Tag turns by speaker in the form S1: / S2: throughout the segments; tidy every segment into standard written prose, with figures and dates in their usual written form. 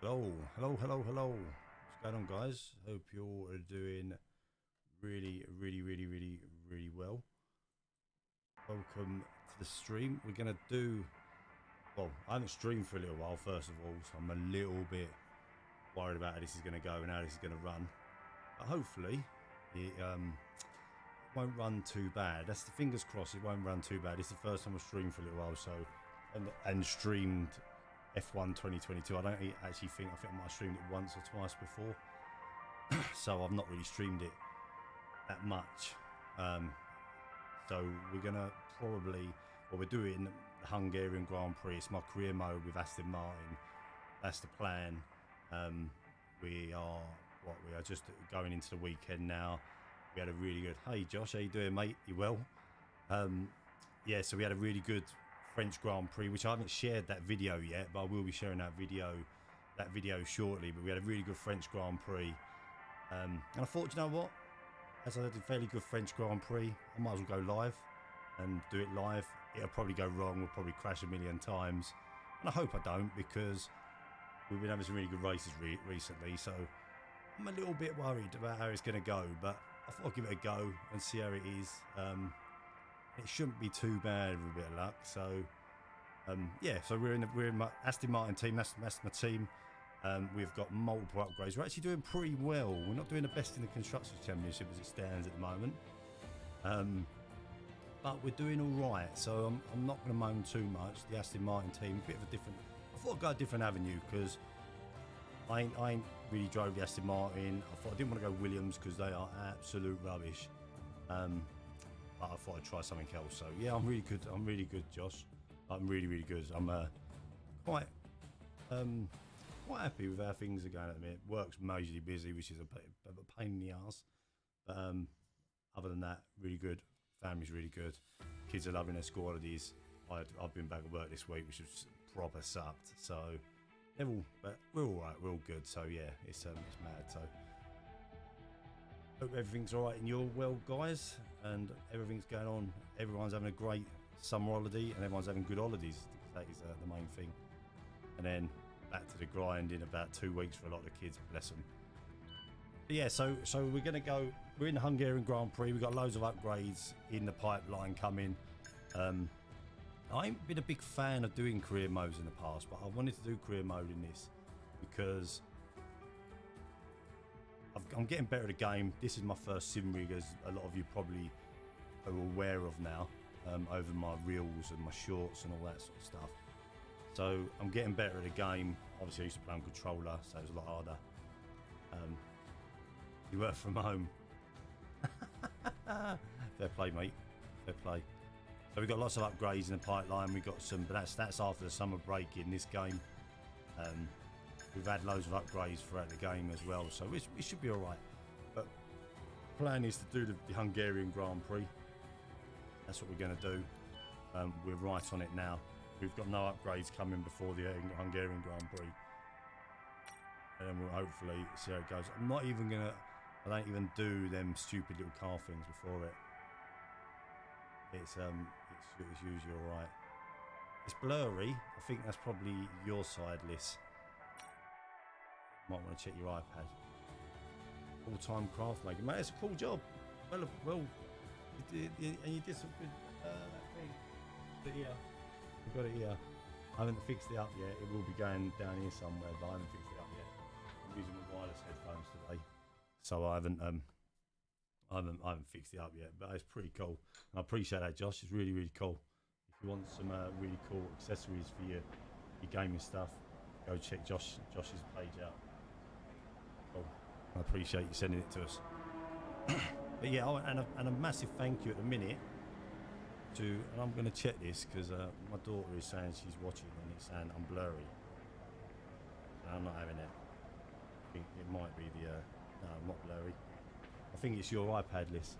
S1: Hello. What's going on, guys? Hope you all are doing really well. Welcome to the stream. We're gonna do, well, I haven't streamed for a little while, first of all, so I'm a little bit worried about how this is gonna go and how this is gonna run. But hopefully it won't run too bad. That's the fingers crossed, it won't run too bad. This is the first time I've streamed for a little while, so and streamed F1 2022. I don't actually think, I think I might have streamed it once or twice before. So I've not really streamed it that much. So we're gonna probably, well, we're doing the Hungarian Grand Prix. It's my career mode with Aston Martin. That's the plan. We are just going into the weekend now. We had a really good, hey Josh, how you doing, mate? You well? Yeah, so we had a really good French Grand Prix, which I haven't shared that video yet, but I will be sharing that video shortly. But we had a really good French Grand Prix, and I thought, you know what, as I had a fairly good French Grand Prix, I might as well go live and do it live. It'll probably go wrong, we'll probably crash a million times, and I hope I don't, because we've been having some really good races recently, so I'm a little bit worried about how it's going to go, but I thought I'd give it a go and see how it is. It shouldn't be too bad with a bit of luck. So yeah, so we're in my Aston Martin team. That's my team. We've got multiple upgrades. We're actually doing pretty well. We're not doing the best in the constructors championship as it stands at the moment, but we're doing all right. So I'm not going to moan too much. The Aston Martin team, a bit of a different. I thought I'd go a different avenue, because I ain't really drove the Aston Martin. I thought I didn't want to go Williams because they are absolute rubbish. But I thought I'd try something else. So yeah, I'm really good, Josh. I'm really good. I'm quite happy with how things are going at the minute. Work's majorly busy, which is a bit of a pain in the ass. But other than that, really good. Family's really good. Kids are loving their school holidays. I've been back at work this week, which was proper sucked. So but we're all right. We're all good. So yeah, it's mad. So hope everything's all right in your world, guys, and everything's going on. Everyone's having a great summer holiday, and everyone's having good holidays. That is the main thing. And then back to the grind in about 2 weeks for a lot of the kids, bless them. But yeah, so we're gonna go. We're in the Hungarian Grand Prix. We've got loads of upgrades in the pipeline coming. I ain't been a big fan of doing career modes in the past, but I wanted to do career mode in this because I'm getting better at the game. This is my first sim rig, as a lot of you probably are aware of now, over my reels and my shorts and all that sort of stuff. So I'm getting better at the game. Obviously I used to play on controller, so it was a lot harder. You work from home. Fair play, mate. Fair play. So we've got lots of upgrades in the pipeline. We've got some, but that's after the summer break in this game. We've had loads of upgrades throughout the game as well, so it should be all right. But the plan is to do the Hungarian Grand Prix. That's what we're going to do. We're right on it now. We've got no upgrades coming before the Hungarian Grand Prix, and then we'll hopefully see how it goes. I don't even do them stupid little car things before it. It's usually all right. It's blurry. I think that's probably your side, Liz. Might want to check your iPad. Full-time craft maker, mate. It's a cool job. Well, and you did some good that thing. But yeah, we've got it here. I haven't fixed it up yet. It will be going down here somewhere, but I haven't fixed it up yet. I'm using my wireless headphones today, so I haven't fixed it up yet. But it's pretty cool. And I appreciate that, Josh. It's really cool. If you want some really cool accessories for your gaming stuff, go check Josh's page out. I appreciate you sending it to us. But yeah, and a massive thank you at the minute to, and I'm going to check this because my daughter is saying she's watching and it's saying I'm blurry. And I'm not having it. I think it might be the no, I'm not blurry. I think it's your iPad, Liz.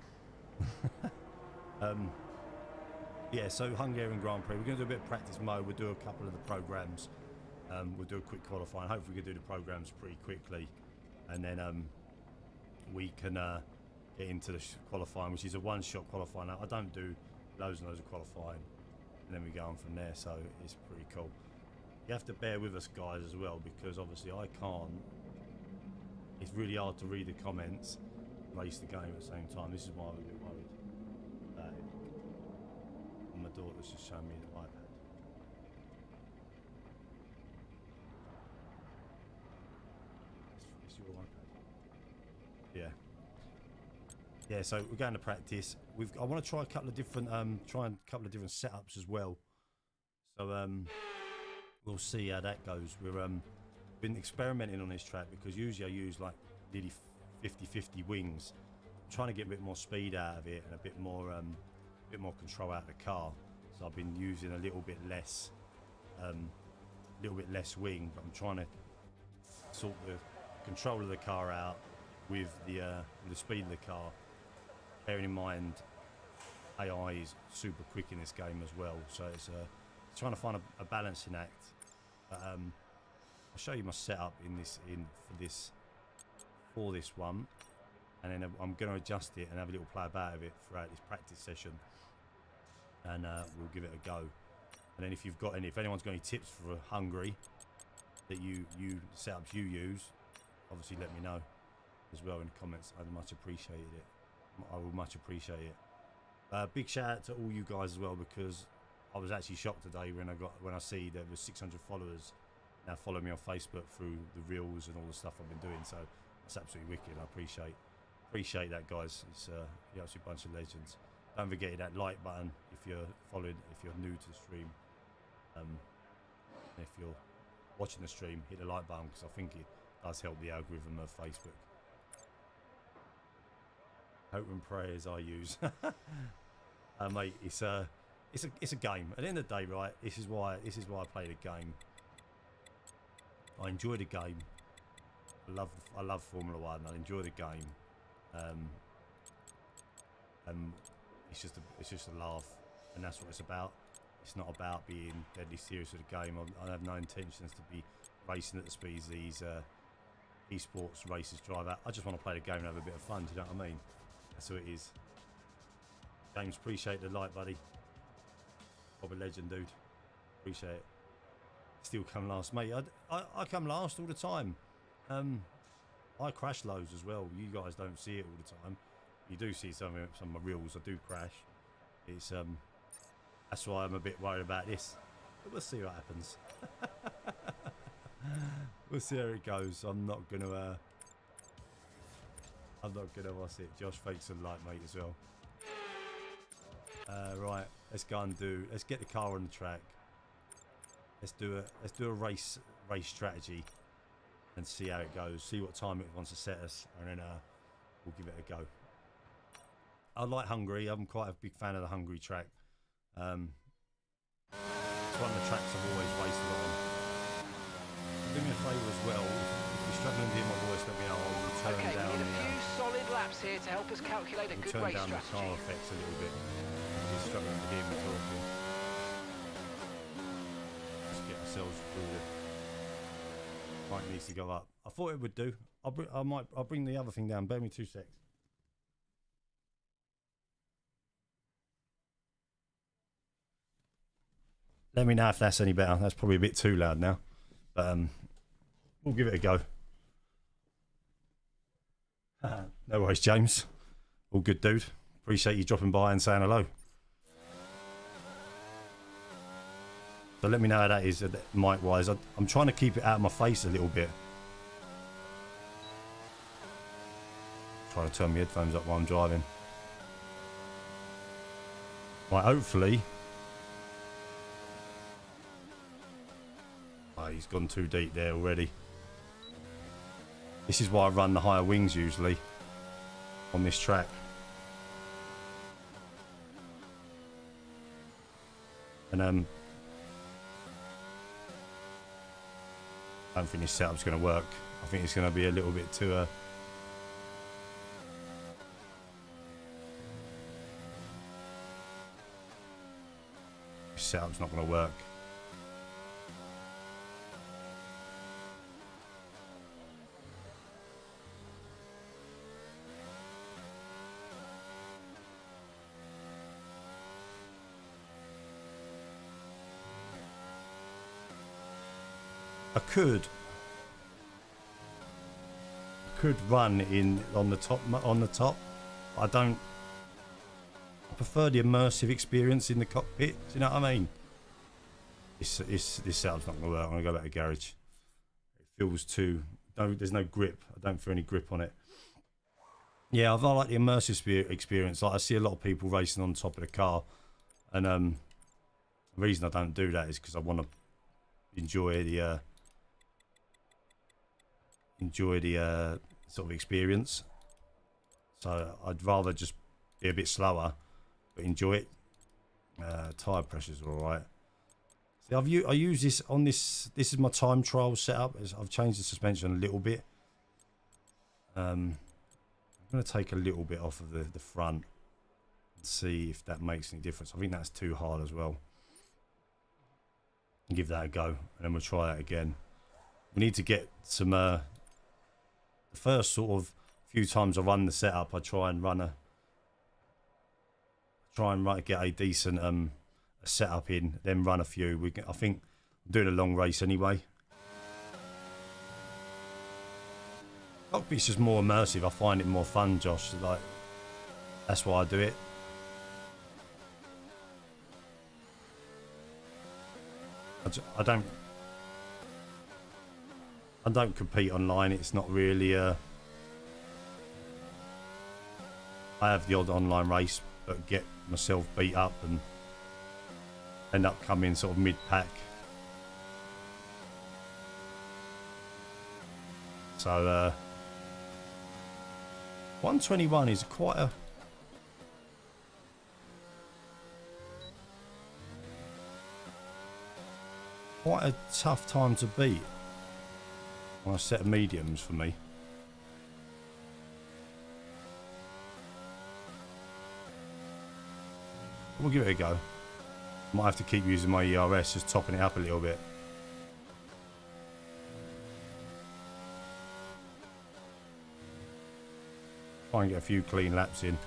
S1: Yeah, so Hungarian Grand Prix. We're going to do a bit of practice mode. We'll do a couple of the programs. We'll do a quick qualifying. Hopefully we can do the programs pretty quickly, and then we can get into the qualifying, which is a one-shot qualifying. I don't do loads and loads of qualifying, and then we go on from there, so it's pretty cool. You have to bear with us, guys, as well, because obviously I can't. It's really hard to read the comments, race the game at the same time. This is why I'm a bit worried about it. And my daughter's just showing me the iPad. It's your iPad. Yeah. Yeah. So we're going to practice. I want to try a couple of different different setups as well. So we'll see how that goes. We've been experimenting on this track because usually I use like nearly 50-50 wings. I'm trying to get a bit more speed out of it and a bit more control out of the car. So I've been using a little bit less wing, but I'm trying to sort the control of the car out with the speed of the car. Bearing in mind, AI is super quick in this game as well, so it's trying to find a balancing act. I'll show you my setup for this one, and then I'm going to adjust it and have a little play about of it throughout this practice session, and we'll give it a go. And then if anyone's got any tips for Hungary that setups you use, obviously let me know as well in the comments. I'd much appreciate it. I will much appreciate it. Big shout out to all you guys as well, because I was actually shocked today when I see there was 600 followers now follow me on Facebook through the reels and all the stuff I've been doing. So that's absolutely wicked. I appreciate that, guys. It's you're actually a bunch of legends. Don't forget that like button if you're new to the stream. If you're watching the stream, hit the like button, because I think it does help the algorithm of Facebook. Hope and prayers I use. Mate, it's a game. At the end of the day, right? This is why I play the game. I enjoy the game. I love Formula One. I enjoy the game. It's just a laugh, and that's what it's about. It's not about being deadly serious with the game. I have no intentions to be racing at the speeds these esports races drive at. I just want to play the game and have a bit of fun. Do you know what I mean? That's what it is. James, appreciate the like, buddy. Proper legend, dude. Appreciate it. Still come last, mate. I come last all the time. I crash loads as well. You guys don't see it all the time. You do see some of my reels. I do crash. It's that's why I'm a bit worried about this. But we'll see what happens. We'll see how it goes. I'm not gonna what's it? Josh fakes a like, mate, as well. Right, let's get the car on the track. Let's do a race strategy and see how it goes. See what time it wants to set us, and then we'll give it a go. I like Hungary. I'm quite a big fan of the Hungary track. It's one of the tracks I've always raced a lot on. Do me a favour as well. If you're struggling to hear my voice, let me know. I'll turn down
S2: we need a few solid laps here to help us calculate a good race strategy.
S1: Turn down the car effects a little bit. If you're struggling to hear me talking. Let's get ourselves through it. Mic needs to go up. I thought it would do. I'll bring the other thing down. Bear me 2 secs. Let me know if that's any better. That's probably a bit too loud now, but we'll give it a go. No worries, James. All good, dude. Appreciate you dropping by and saying hello. So let me know how that is mic-wise. I'm trying to keep it out of my face a little bit. Trying to turn my headphones up while I'm driving. Right, hopefully. Oh, he's gone too deep there already. This is why I run the higher wings usually on this track. And I don't think this setup's going to work. I think it's going to be a little bit too this setup's not going to work. I could run in on the top. I don't. I prefer the immersive experience in the cockpit. Do you know what I mean? This setup's not gonna work. I'm gonna go back to garage. It feels too. No, there's no grip. I don't feel any grip on it. Yeah, I like the immersive experience. Like I see a lot of people racing on top of the car, and the reason I don't do that is because I want to enjoy the sort of experience. So I'd rather just be a bit slower, but enjoy it. Tire pressures are all right. See, I use this on this. This is my time trial setup. I've changed the suspension a little bit. I'm going to take a little bit off of the front and see if that makes any difference. I think that's too hard as well. Give that a go, and then we'll try that again. We need to get some. The first sort of few times I run the setup, I try and get a decent a setup in, then run a few. I think I'm doing a long race anyway. Cockpit's just more immersive. I find it more fun, Josh. Like that's why I do it. I don't compete online. It's not really I have the odd online race, but get myself beat up and end up coming sort of mid-pack. So 121 is quite a tough time to beat on a set of mediums for me. We'll give it a go. Might have to keep using my ERS, just topping it up a little bit. Try and get a few clean laps in.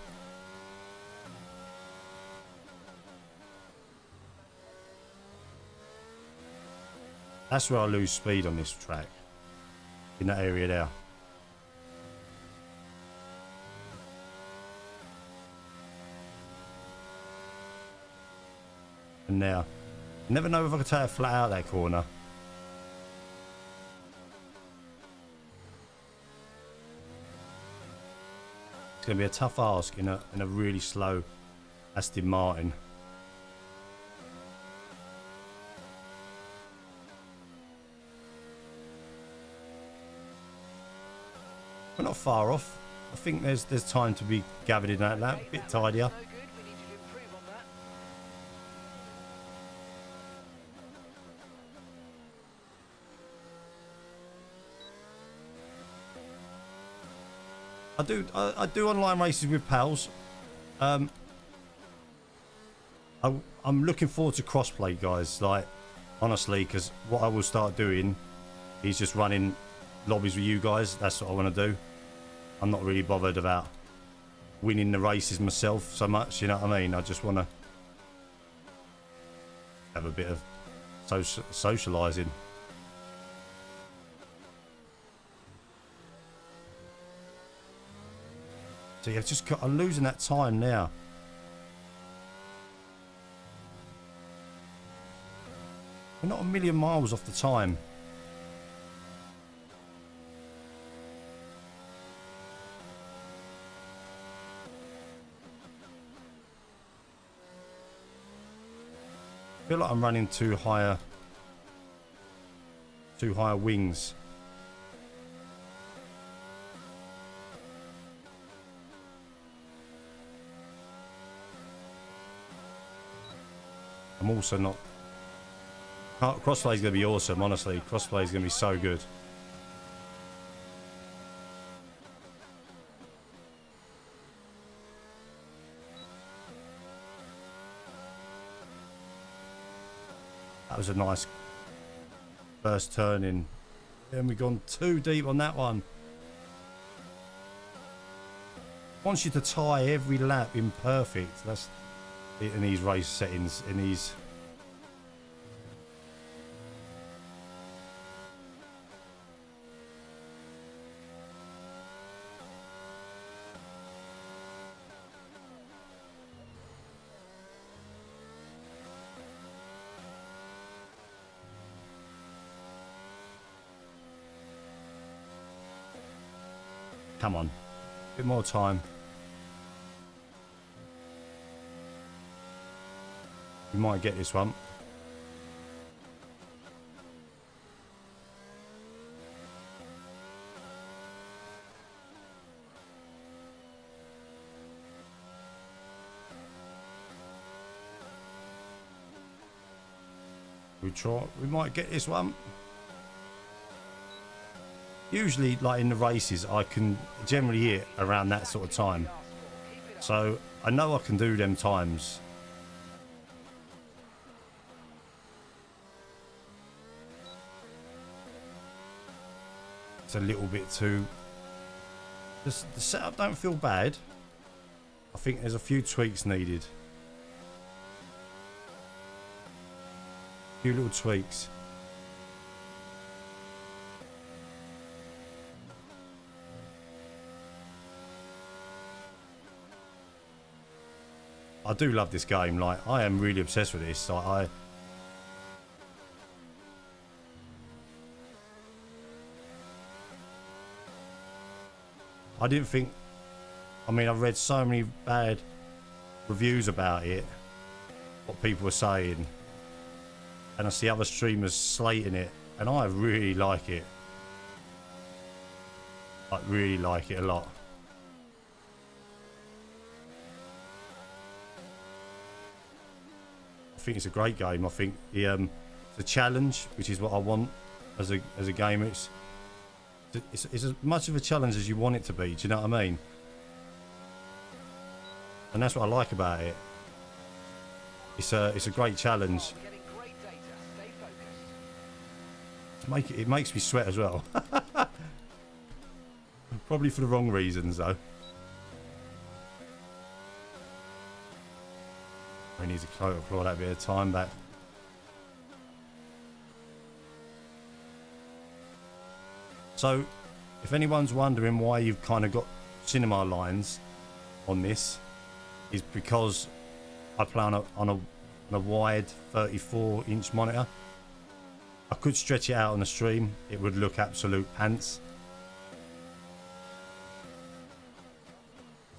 S1: That's where I lose speed on this track, in that area there. And now, I never know if I can take it flat out that corner. It's going to be a tough ask in a really slow Aston Martin. We're not far off. I think there's time to be gathered in that lap, a bit tidier. I do online races with pals. I'm looking forward to crossplay, guys. Like honestly, because what I will start doing is just running lobbies with you guys. That's what I want to do. I'm not really bothered about winning the races myself so much, you know what I mean? I just want to have a bit of socialising. So yeah, I'm losing that time now. We're not a million miles off the time. I feel like I'm running too higher wings. I'm also not. Crossplay is going to be awesome, honestly. Crossplay is going to be so good. That was a nice first turn in. And we've gone too deep on that one. Wants you to tie every lap in perfect. That's in these race settings. In these. Come on. A bit more time. We might get this one. We might get this one. Usually, like in the races, I can generally hit around that sort of time. So I know I can do them times. It's a little bit too... The setup don't feel bad. I think there's a few tweaks needed. A few little tweaks. I do love this game. Like, I am really obsessed with this. I didn't think... I mean, I've read so many bad reviews about it. What people were saying. And I see other streamers slating it. And I really like it. I really like it a lot. I think it's a great game. I think the challenge, which is what I want as a game, it's as much of a challenge as you want it to be. Do you know what I mean? And that's what I like about it. It's a great challenge. It makes me sweat as well. Probably for the wrong reasons though. We need to claw that bit of time back. So, if anyone's wondering why you've kind of got cinema lines on this, is because I play on a wide 34-inch monitor. I could stretch it out on the stream; it would look absolute pants.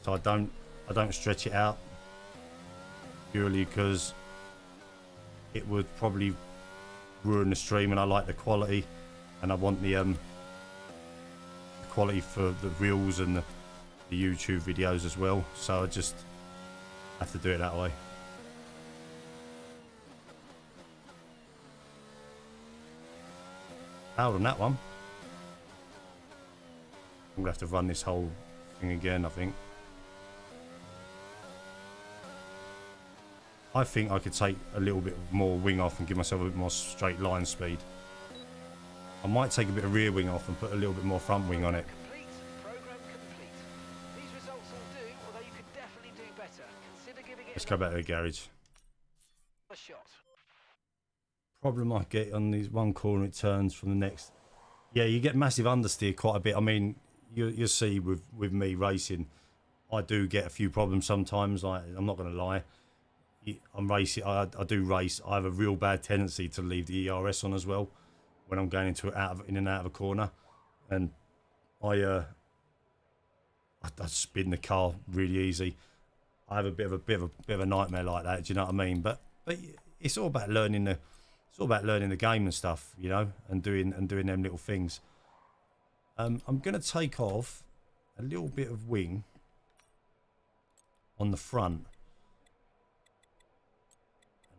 S1: So I don't stretch it out. Purely because it would probably ruin the stream, and I like the quality, and I want the quality for the reels and the YouTube videos as well. So I just have to do it that way. Out on that one. I'm gonna have to run this whole thing again, I think. I think I could take a little bit more wing off and give myself a bit more straight line speed. I might take a bit of rear wing off and put a little bit more front wing on it.
S2: Complete. Program complete. These results will do, although you could definitely do better. Consider giving it
S1: Let's go back to the garage.
S2: a shot.
S1: Problem I get on these one corner, it turns from the next. Yeah, you get massive understeer quite a bit. I mean, you'll see with me racing, I do get a few problems sometimes. I'm not going to lie. I'm racing. I do race. I have a real bad tendency to leave the ERS on as well when I'm going in and out of a corner, and I spin the car really easy. I have a bit of a nightmare like that. Do you know what I mean? But it's all about learning the game and stuff, you know, and doing them little things. I'm gonna take off a little bit of wing on the front.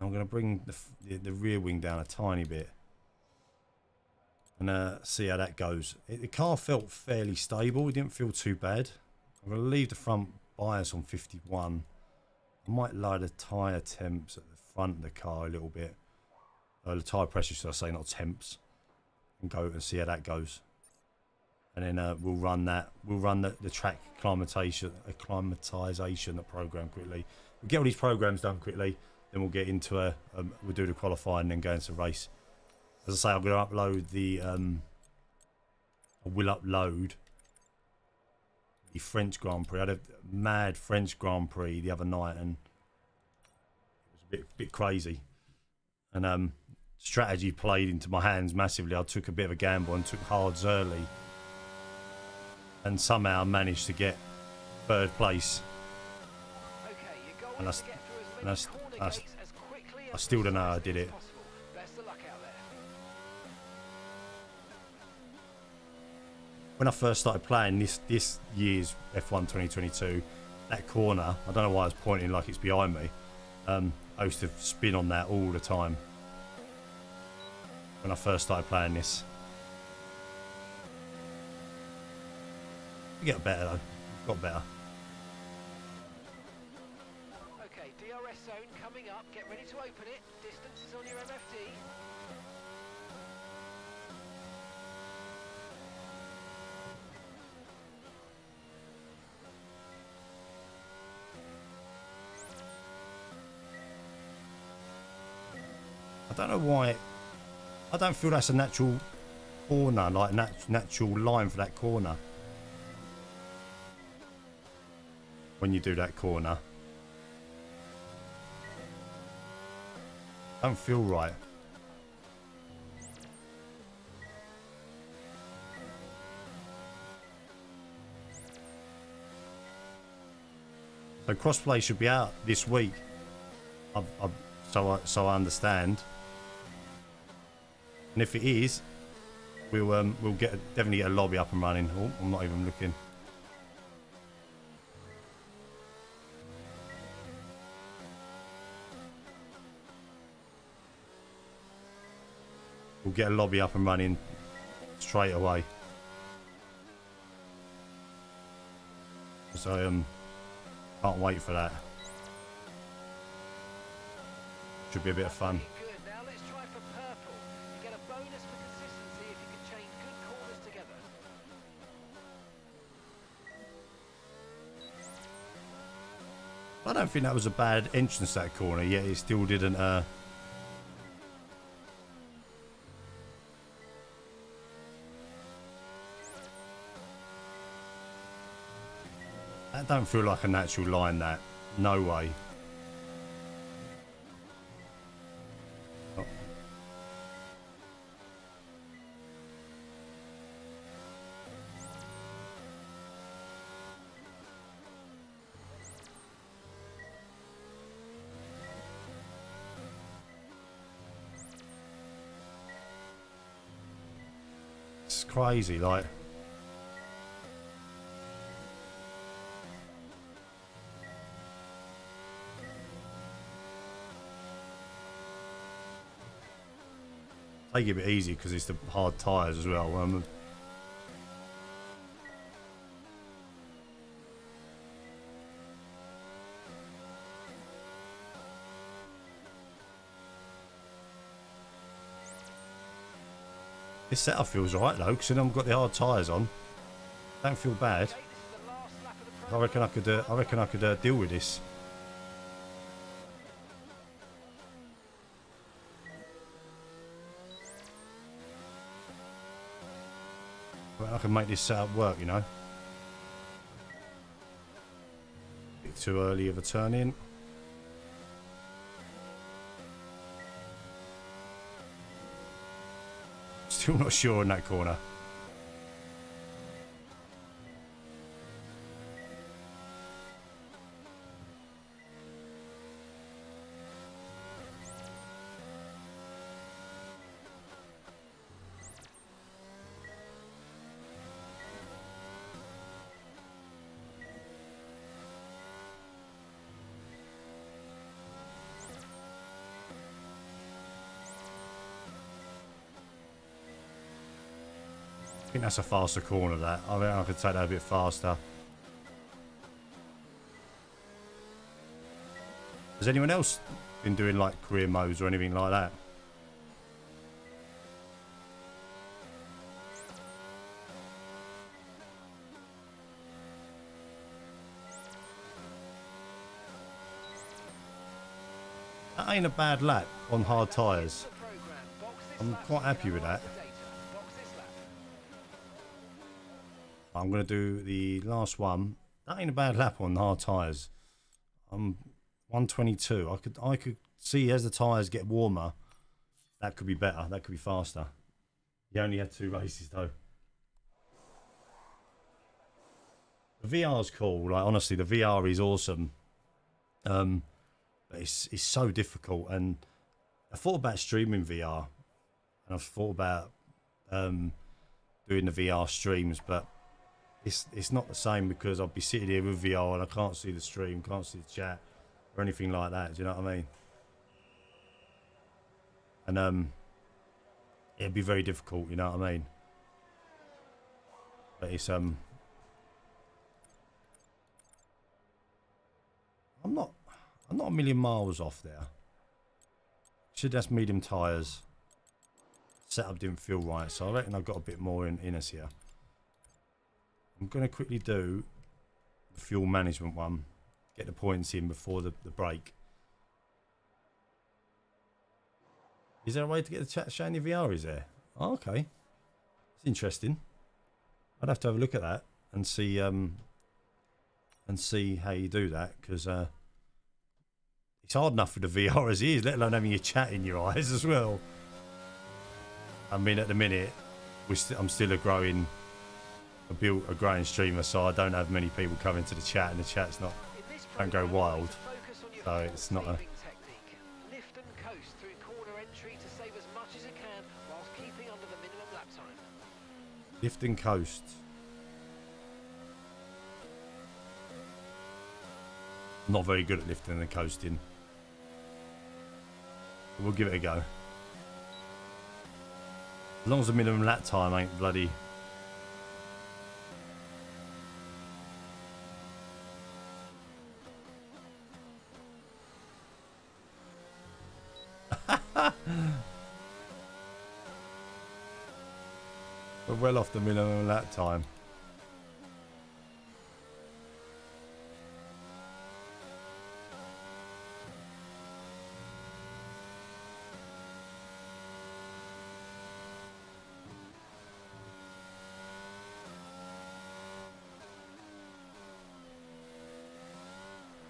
S1: I'm going to bring the rear wing down a tiny bit and see how that goes. The car felt fairly stable. It didn't feel too bad. I'm going to leave the front bias on 51. I might lower the tyre temps at the front of the car a little bit. The tyre pressure, should I say, not temps. And go and see how that goes. And then we'll run that. We'll run the track acclimatization program quickly. We'll get all these programs done quickly. Then we'll get into we'll do the qualifying and then go into the race. As I say, I'm going to upload I will upload the French Grand Prix. I had a mad French Grand Prix the other night, and it was a bit crazy. And strategy played into my hands massively. I took a bit of a gamble and took hards early. and somehow managed to get 3rd place.
S2: Okay, your goal
S1: And
S2: is to get through as
S1: and
S2: many
S1: that's-
S2: corner
S1: that's-
S2: gates as quickly
S1: I
S2: and
S1: still don't know how I
S2: precisely
S1: did
S2: as
S1: it.
S2: possible. Best of luck out there.
S1: When I first started playing this year's F1 2022, that corner, I don't know why I was pointing like it's behind me. I used to spin on that all the time when I first started playing this. You get better though. Got better.
S2: Okay, DRS zone coming up. Get ready to open it. Distance is on your MFD.
S1: I don't know why. I don't feel that's a natural corner, like natural line for that corner. When you do that corner, don't feel right. So crossplay should be out this week. So I understand. And if it is, we'll definitely get a lobby up and running. Oh, I'm not even looking. We'll get a lobby up and running straight away. So can't wait for that. Should be a bit of fun.
S2: Good. Now let's try for purple. You get a bonus for consistency if you can chain good corners together.
S1: I don't think that was a bad entrance to that corner, yet it still didn't that don't feel like a natural line, that. No way. Oh. It's crazy, like. Take it a bit easy because it's the hard tyres as well. This setup feels alright though, because I've got the hard tyres on. Don't feel bad.
S2: Okay, this is the last lap of the
S1: I reckon I could deal with this. I can make this setup work, you know. Bit too early of a turn in. Still not sure on that corner. I think that's a faster corner, that. I think I could take that a bit faster. Has anyone else been doing like career modes or anything like that? That ain't a bad lap on hard tyres. I'm quite happy with that. I'm going to do the last one. That ain't a bad lap on hard tyres. I'm 122. I could see as the tyres get warmer, that could be better. That could be faster. He only had 2 races though. The VR's cool. Like honestly, the VR is awesome. But it's so difficult. And I thought about streaming VR, and I've thought about doing the VR streams, but it's not the same because I'll be sitting here with VR and I can't see the stream, can't see the chat or anything like that. Do you know what I mean? And it'd be very difficult. You know what I mean? But it's I'm not a million miles off there. Should have medium tyres. Setup didn't feel right, so I reckon I've got a bit more in us here. I'm going to quickly do the fuel management one. Get the points in before the break. Is there a way to get the chat showing the VR? Is there? Oh, okay. It's interesting. I'd have to have a look at that and see how you do that, because it's hard enough with the VR as it is, let alone having your chat in your eyes as well. I mean, at the minute, I'm still a growing streamer, so I don't have many people coming to the chat, and the chat's don't go wild, so it's not a.
S2: Lift and coast through corner entry to save as much as you can whilst keeping under the minimum lap time.
S1: Lift and coast. I'm not very good at lifting and coasting. But we'll give it a go. As long as the minimum lap time ain't bloody. We're well off the minimum lap time.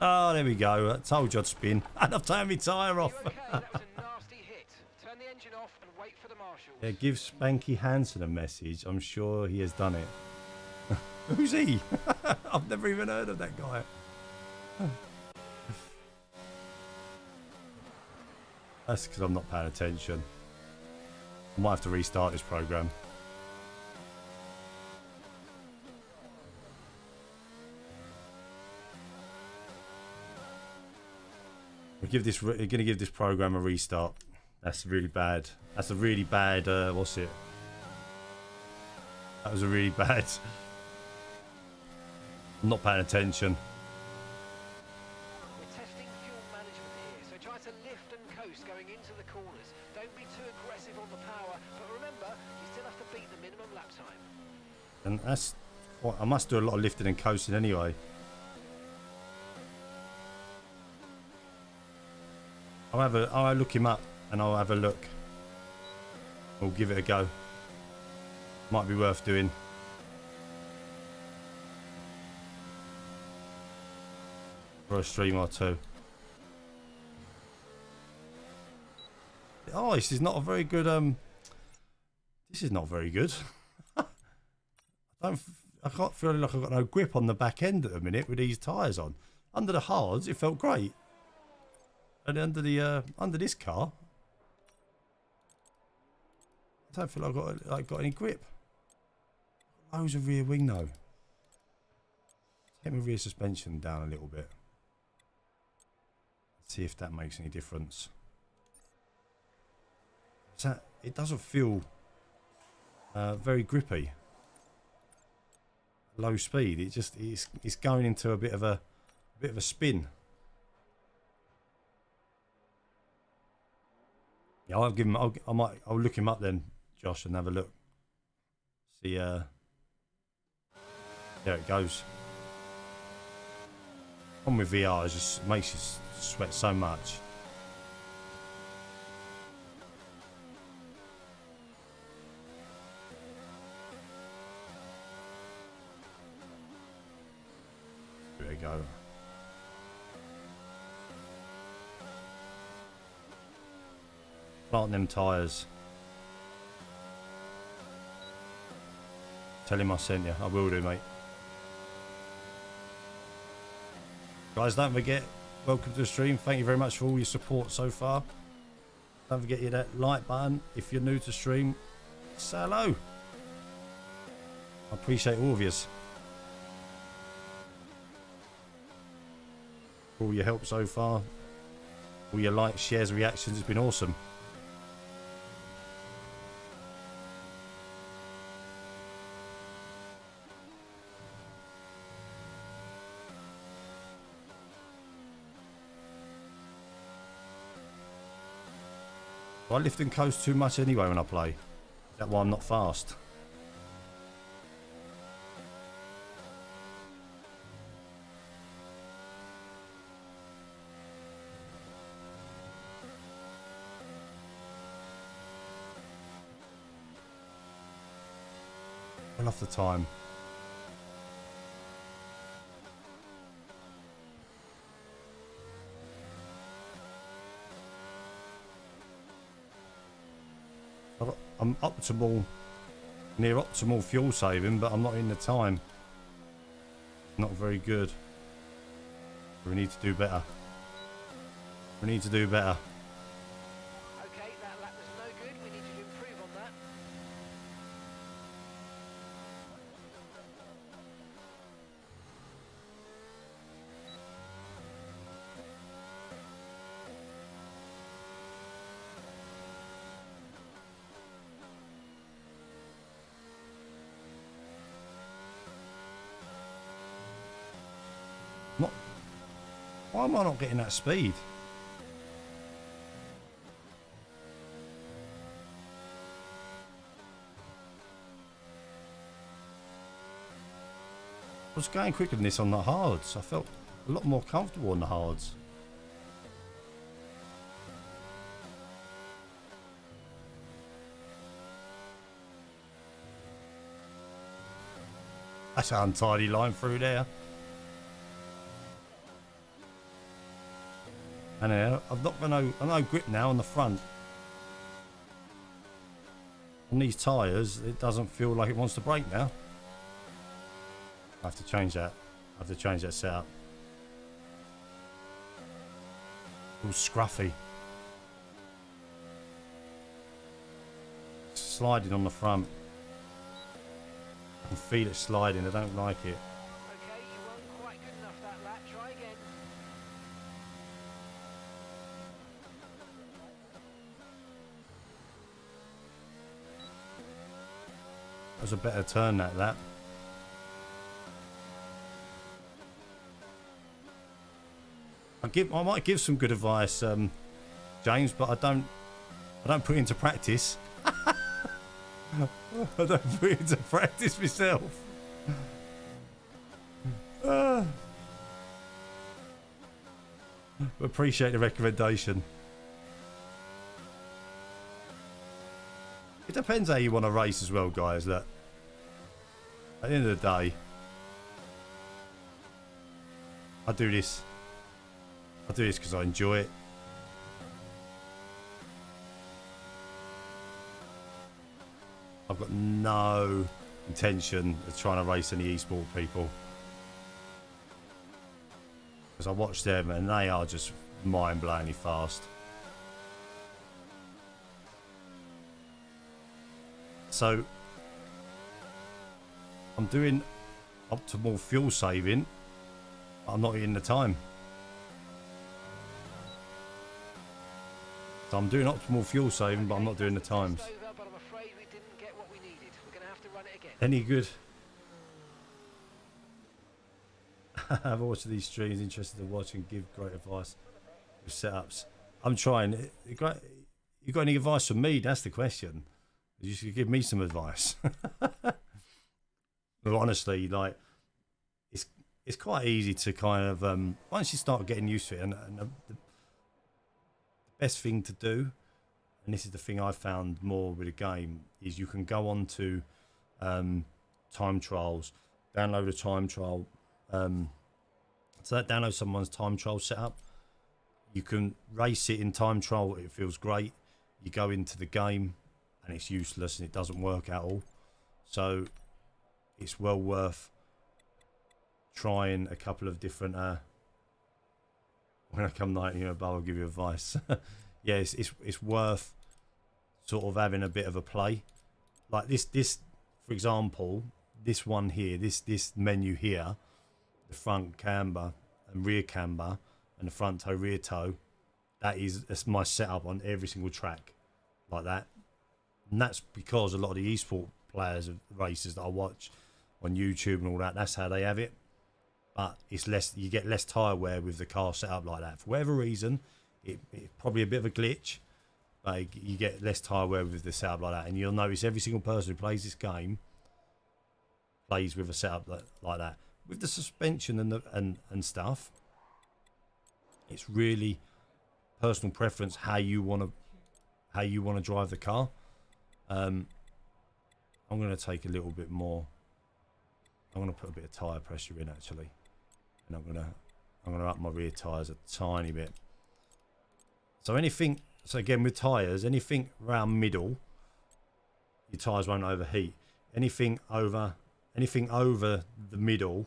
S1: Oh, there we go. I told you I'd spin. And I've taken my tyre off.
S2: Okay, that was a nasty hit. Turn the engine off and wait for the marshals.
S1: Yeah, give Spanky Hansen a message. I'm sure he has done it. Who's he? I've never even heard of that guy. That's because I'm not paying attention. I might have to restart this program. We're going to give this program a restart. That's really bad. That's a really bad. What's it? That was a really bad. I'm not paying attention.
S2: We're testing fuel management here, so try to lift and coast going into the corners. Don't be too aggressive on the power, but remember, you still have to beat the minimum lap time.
S1: And that's what I must do, a lot of lifting and coasting anyway. I'll look him up and I'll have a look. We'll give it a go. Might be worth doing. For a stream or two. Oh, this is not a very good this is not very good. I can't feel like I've got no grip on the back end at the minute with these tyres on. Under the hards it felt great. And under this car, I don't feel like I got any grip. Loads of rear wing though. Take my rear suspension down a little bit. See if that makes any difference. It doesn't feel very grippy. Low speed. It's going into a bit of a spin. Yeah, I'll look him up then, Josh, and have a look. See, there it goes. Problem with VR is just makes you sweat so much. There we go. Plant them tyres. Tell him I sent you. I will do, mate. Guys, don't forget, welcome to the stream. Thank you very much for all your support so far. Don't forget to hit that like button. If you're new to stream, say hello. I appreciate all of yous. All your help so far. All your likes, shares, reactions. It's been awesome. I lift and coast too much anyway when I play. Is that why I'm not fast? Well off the time. I'm near optimal fuel saving, but I'm not in the time. Not very good. We need to do better. We need to do better.
S2: Okay, that lap was no good. We need to improve on that.
S1: Why am I not getting that speed? I was going quicker than this on the hards. I felt a lot more comfortable on the hards. That's an untidy line through there. And I've not got no grip now on the front. On these tyres, it doesn't feel like it wants to brake now. I have to change that. I have to change that setup. All scruffy. Sliding on the front. I can feel it sliding. I don't like it.
S2: Okay, you weren't quite good enough that lap. Try again.
S1: That was a better turn that lap. I might give some good advice, James, but I don't put it into practice. I don't put it into practice myself. Appreciate the recommendation. It depends how you want to race as well, guys. Look, at the end of the day, I do this because I enjoy it. I've got no intention of trying to race any esport people, because I watch them and they are just mind-blowingly fast. So I'm doing optimal fuel saving, but I'm not hitting the time. So I'm doing optimal fuel saving, but I'm not doing the times.
S2: But I'm afraid we didn't get what we needed. We're going to have to run it again.
S1: Any good? I've watched these streams, interested to watch and give great advice with setups. I'm trying. You got any advice from me? That's the question. You should give me some advice. But honestly, like, it's quite easy to kind of once you start getting used to it, and the best thing to do, and this is the thing I found more with the game, is you can go on to time trials, download a time trial. So that download someone's time trial setup. You can race it in time trial. It feels great. You go into the game and it's useless and it doesn't work at all. So it's well worth trying a couple of different when I come 90 above, I'll give you advice. Yeah, it's worth sort of having a bit of a play. Like this for example, this one here, this menu here, the front camber and rear camber and the front toe, rear toe, that's my setup on every single track like that. And that's because a lot of the esport players of races that I watch on YouTube and all that, that's how they have it. But it's less, you get less tyre wear with the car set up like that. For whatever reason, it's probably a bit of a glitch, but you get less tyre wear with the setup like that. And you'll notice every single person who plays this game plays with a setup like that. With the suspension and stuff, it's really personal preference how you want to drive the car. I'm going to take a little bit more. I'm going to put a bit of tyre pressure in actually, and I'm going to up my rear tyres a tiny bit. So again with tyres, anything around middle, your tyres won't overheat. Anything over the middle,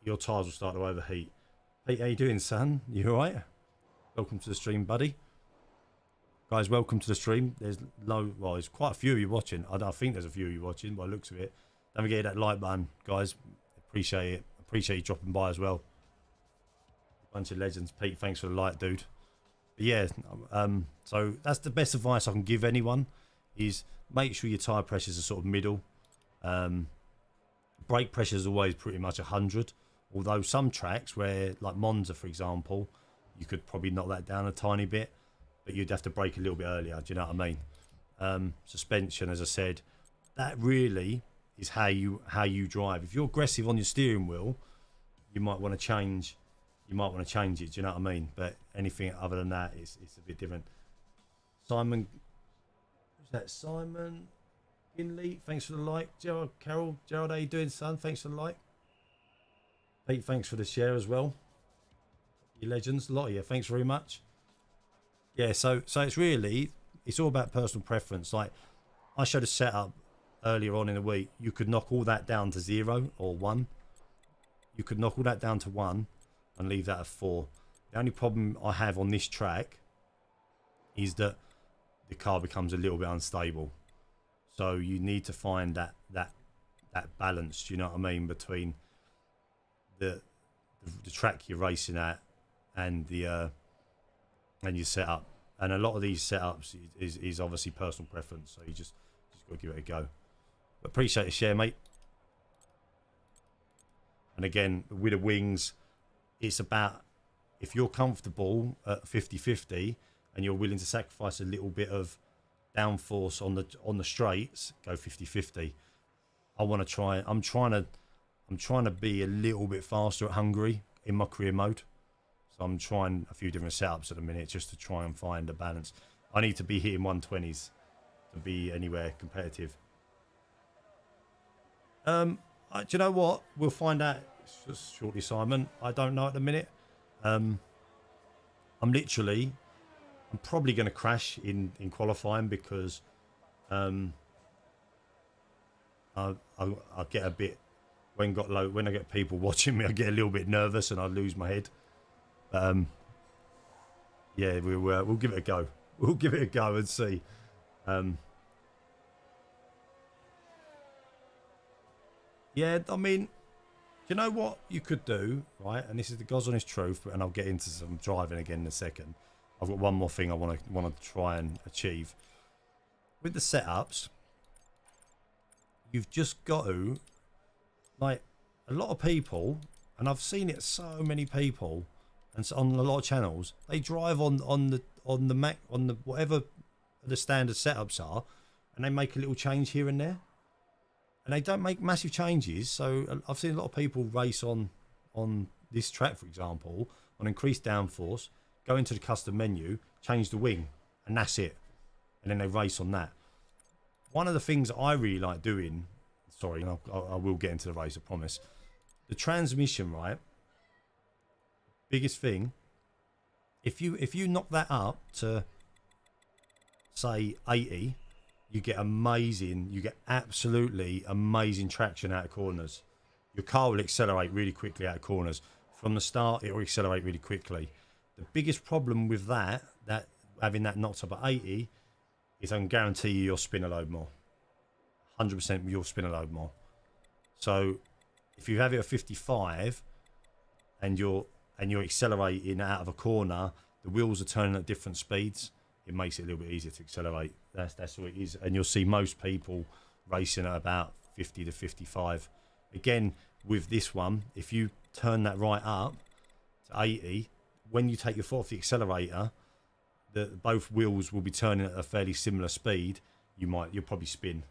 S1: your tyres will start to overheat. Pete, how you doing, son? You all right? Welcome to the stream, buddy. Guys, welcome to the stream. There's quite a few of you watching. I think there's a few of you watching by the looks of it. Don't forget that like button, guys. Appreciate it. Appreciate you dropping by as well. Bunch of legends. Pete, thanks for the like, dude. But yeah, so that's the best advice I can give anyone, is make sure your tyre pressures are sort of middle. Brake pressure is always pretty much 100. Although some tracks where, like Monza, for example, you could probably knock that down a tiny bit, but you'd have to brake a little bit earlier. Do you know what I mean? Suspension, as I said, that really is how you drive. If you're aggressive on your steering wheel, you might want to change. You might want to change it. Do you know what I mean? But anything other than that, it's a bit different. Simon, who's that? Simon Kinley, thanks for the like. Gerald, Carol, Gerald, how you doing, son? Thanks for the like. Pete, thanks for the share as well. You legends, a lot of you. Thanks very much. Yeah, so it's all about personal preference. Like I showed a setup earlier on in the week. You could knock all that down to 0 or 1. You could knock all that down to 1 and leave that at 4. The only problem I have on this track is that the car becomes a little bit unstable. So you need to find that balance. Do you know what I mean, between the track you're racing at and your setup. And a lot of these setups is obviously personal preference, so you just got to give it a go. But appreciate the share, mate. And again, with the wings, it's about, if you're comfortable at 50-50 and you're willing to sacrifice a little bit of downforce on the straights, go 50-50. I'm trying to be a little bit faster at Hungary in my career mode. So I'm trying a few different setups at the minute just to try and find a balance. I need to be hitting 120s to be anywhere competitive. Do you know what? We'll find out shortly, Simon. I don't know at the minute. I'm probably going to crash in qualifying because I get a bit, when I get people watching me, I get a little bit nervous and I lose my head. Yeah, we'll give it a go. We'll give it a go and see. Yeah, I mean, you know what you could do, right? And this is the God's honest truth, and I'll get into some driving again in a second. I've got one more thing I want to try and achieve. With the setups, you've just got to, like, a lot of people, and I've seen it so many people, and so on a lot of channels, they drive on the Mac, on the whatever the standard setups are, and they make a little change here and there, and they don't make massive changes. So I've seen a lot of people race on this track, for example, on increased downforce, go into the custom menu, change the wing, and that's it, and then they race on that. One of the things I really like doing, sorry, I will get into the race, I promise. The transmission, right? Biggest thing, if you knock that up to say 80, you get absolutely amazing traction out of corners. Your car will accelerate really quickly out of corners. From the start, it will accelerate really quickly. The biggest problem with that having that knocked up at 80 is I can guarantee you'll spin a load more. 100% you'll spin a load more. So if you have it at 55 and you're accelerating out of a corner, the wheels are turning at different speeds. It makes it a little bit easier to accelerate. That's all it is. And you'll see most people racing at about 50 to 55. Again, with this one, if you turn that right up to 80, when you take your foot off the accelerator, both wheels will be turning at a fairly similar speed. You'll probably spin.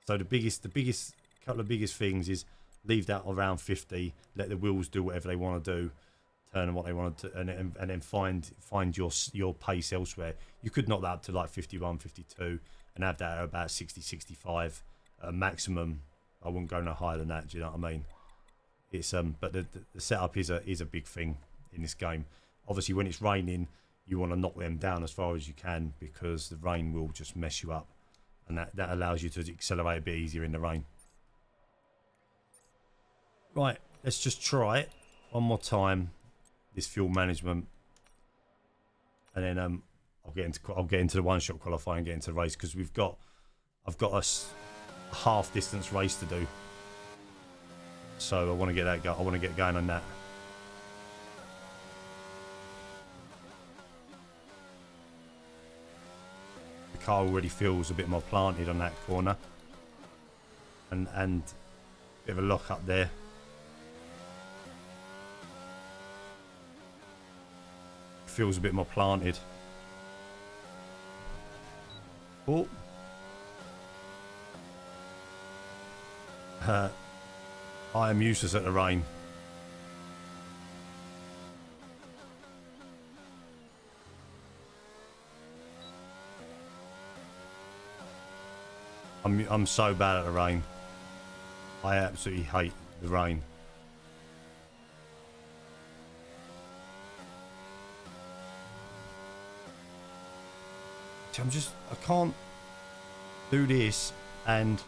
S1: So the biggest couple of biggest things is leave that around 50, let the wheels do whatever they want to do, turn them what they want to, and then find your pace elsewhere. You could knock that up to like 51, 52 and have that at about 60, 65 maximum. I wouldn't go no higher than that. Do you know what I mean? It's but the setup is a big thing in this game. Obviously, when it's raining, you want to knock them down as far as you can because the rain will just mess you up, and that allows you to accelerate a bit easier in the rain. Right, let's just try it one more time. This fuel management, and then I'll get into the one-shot qualifying and get into the race because I've got a half distance race to do. So I want to get going on that. The car already feels a bit more planted on that corner, and a bit of a lock up there. Feels a bit more planted. Oh. I am useless at the rain. I'm so bad at the rain. I absolutely hate the rain. I can't do this and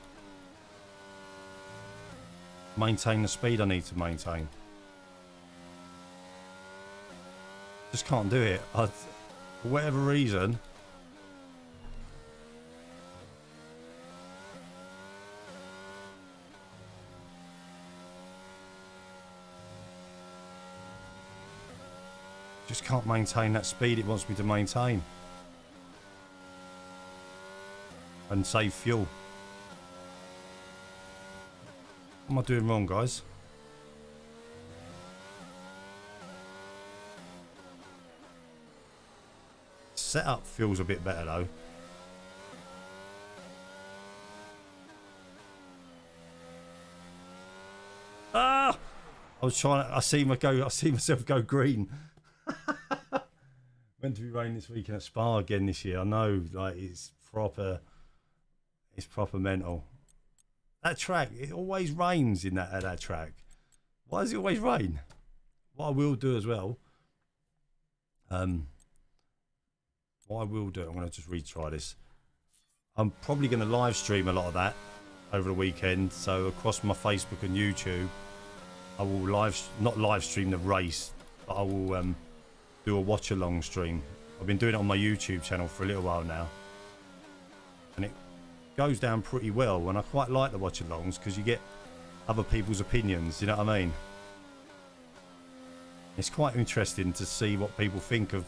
S1: maintain the speed I need to maintain. Just can't do it. For whatever reason. Just can't maintain that speed it wants me to maintain. And save fuel. What am I doing wrong, guys? Setup feels a bit better though. Ah! I see myself go green. Meant to be raining this weekend at Spa again this year. I know, like it's proper mental. That track, it always rains in that track. Why does it always rain? What I will do as well, I'm going to just retry this. I'm probably going to live stream a lot of that over the weekend. So across my Facebook and YouTube, I will not live stream the race, but I will do a watch along stream. I've been doing it on my YouTube channel for a little while now, and it goes down pretty well. And I quite like the watch alongs because you get other people's opinions. You know what I mean? It's quite interesting to see what people think of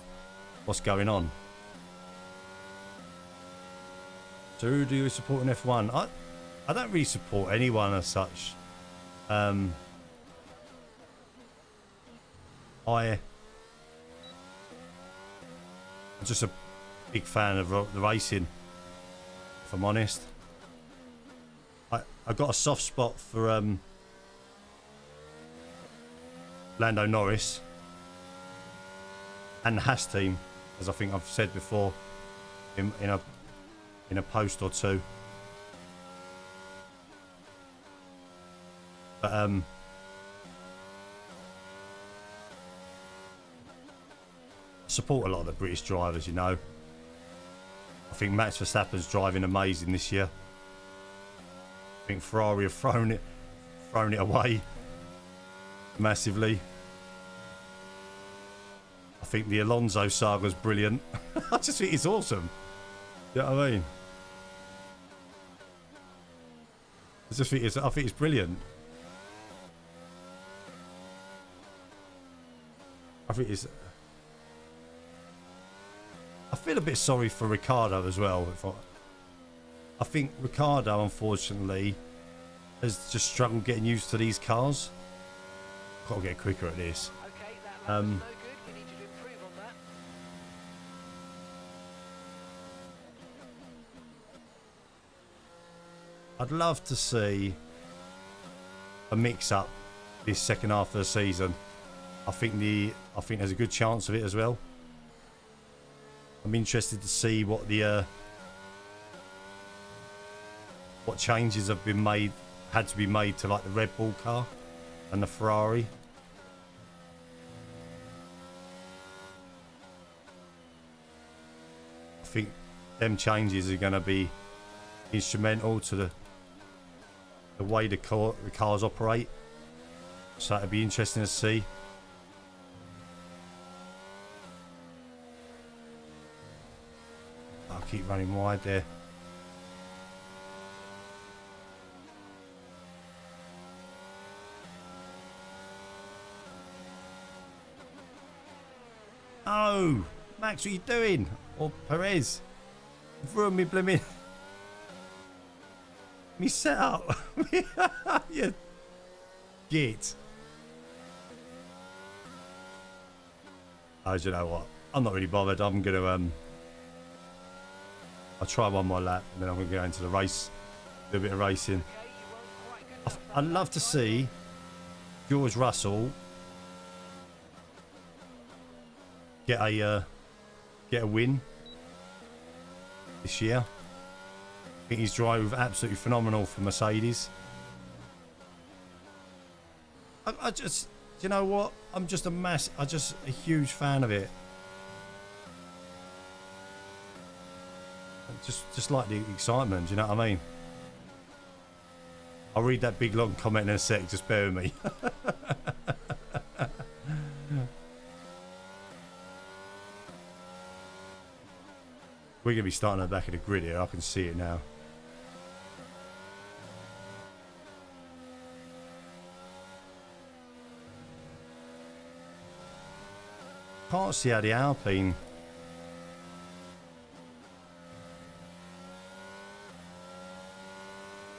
S1: what's going on. So who do you support in F1? I don't really support anyone as such. I'm just a big fan of the racing, if I'm honest. I got a soft spot for Lando Norris and the Haas team, as I think I've said before in a post or two. But I support a lot of the British drivers, you know. I think Max Verstappen's driving amazing this year. I think Ferrari have thrown it away massively. I think the Alonso saga's brilliant. I just think it's awesome. You know what I mean? I think it's brilliant. I feel a bit sorry for Ricardo as well. I think Ricardo, unfortunately, has just struggled getting used to these cars. Got to get quicker at this.
S2: Okay, that lap was no good. We need you to improve on that.
S1: I'd love to see a mix-up this second half of the season. I think there's a good chance of it as well. I'm interested to see what what changes have been made, had to be made to like the Red Bull car and the Ferrari. I think them changes are going to be instrumental to the way the cars operate. So it'll be interesting to see. I'll keep running wide there. Oh, Max, what are you doing? Or Perez? You've ruined me blimmin'. Me set up. You git. Oh, do you know what? I'm not really bothered. I'm gonna I'll try one more lap and then I'm gonna go into the race. Do a bit of racing. I'd love to see George Russell get a win this year. I think his drive was absolutely phenomenal for Mercedes. I just, you know what? I'm just a huge fan of it. Just like the excitement, do you know what I mean? I'll read that big long comment in a sec, just bear with me. We're going to be starting at the back of the grid here, I can see it now. Can't see how the Alpine...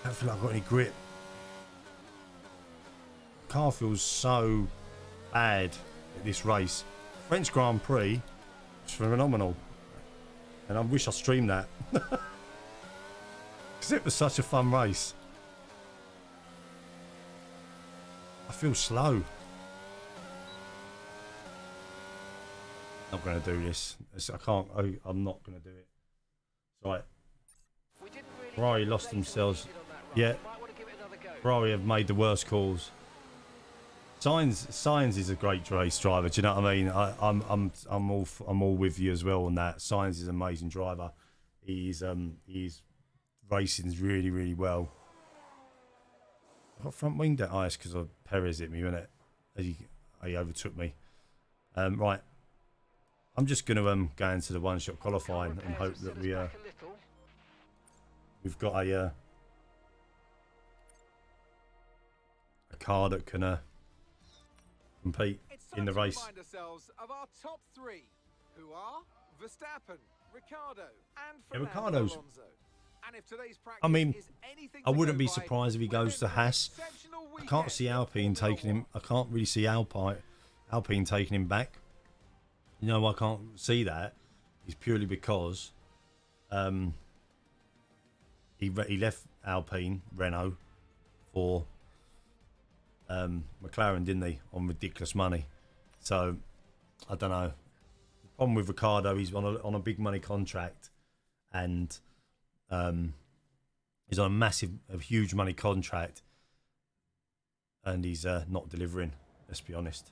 S1: I don't feel like I've got any grip. Car feels so bad at this race. French Grand Prix was phenomenal. And I wish I streamed that. Because it was such a fun race. I feel slow. Not going to do this. I can't. I'm not going to do it. Right. Ferrari lost themselves. Yeah. Ferrari have made the worst calls. Sainz is a great race driver. Do you know what I mean? I'm all with you as well on that. Sainz is an amazing driver. He's racing really, really well. I got front winged at ice because of Perez hit me, wasn't it? He overtook me. Right. I'm just going to go into the one-shot qualifying and hope that we've got a car that can compete in the race.
S3: Of our top three, who are Verstappen, Ricciardo, and
S1: Ricciardo's.
S3: Alonso. And if today's practice
S1: I mean,
S3: is anything
S1: I
S3: to
S1: wouldn't
S3: go
S1: be
S3: by,
S1: surprised if he goes to Haas. I can't see Alpine taking him. I can't really see Alpine taking him back. You know, I can't see that. It's purely because he left Alpine, Renault, for McLaren, didn't he, on ridiculous money. So I don't know. The problem with Ricciardo, he's on a big money contract, and he's on a huge money contract, and he's not delivering. Let's be honest.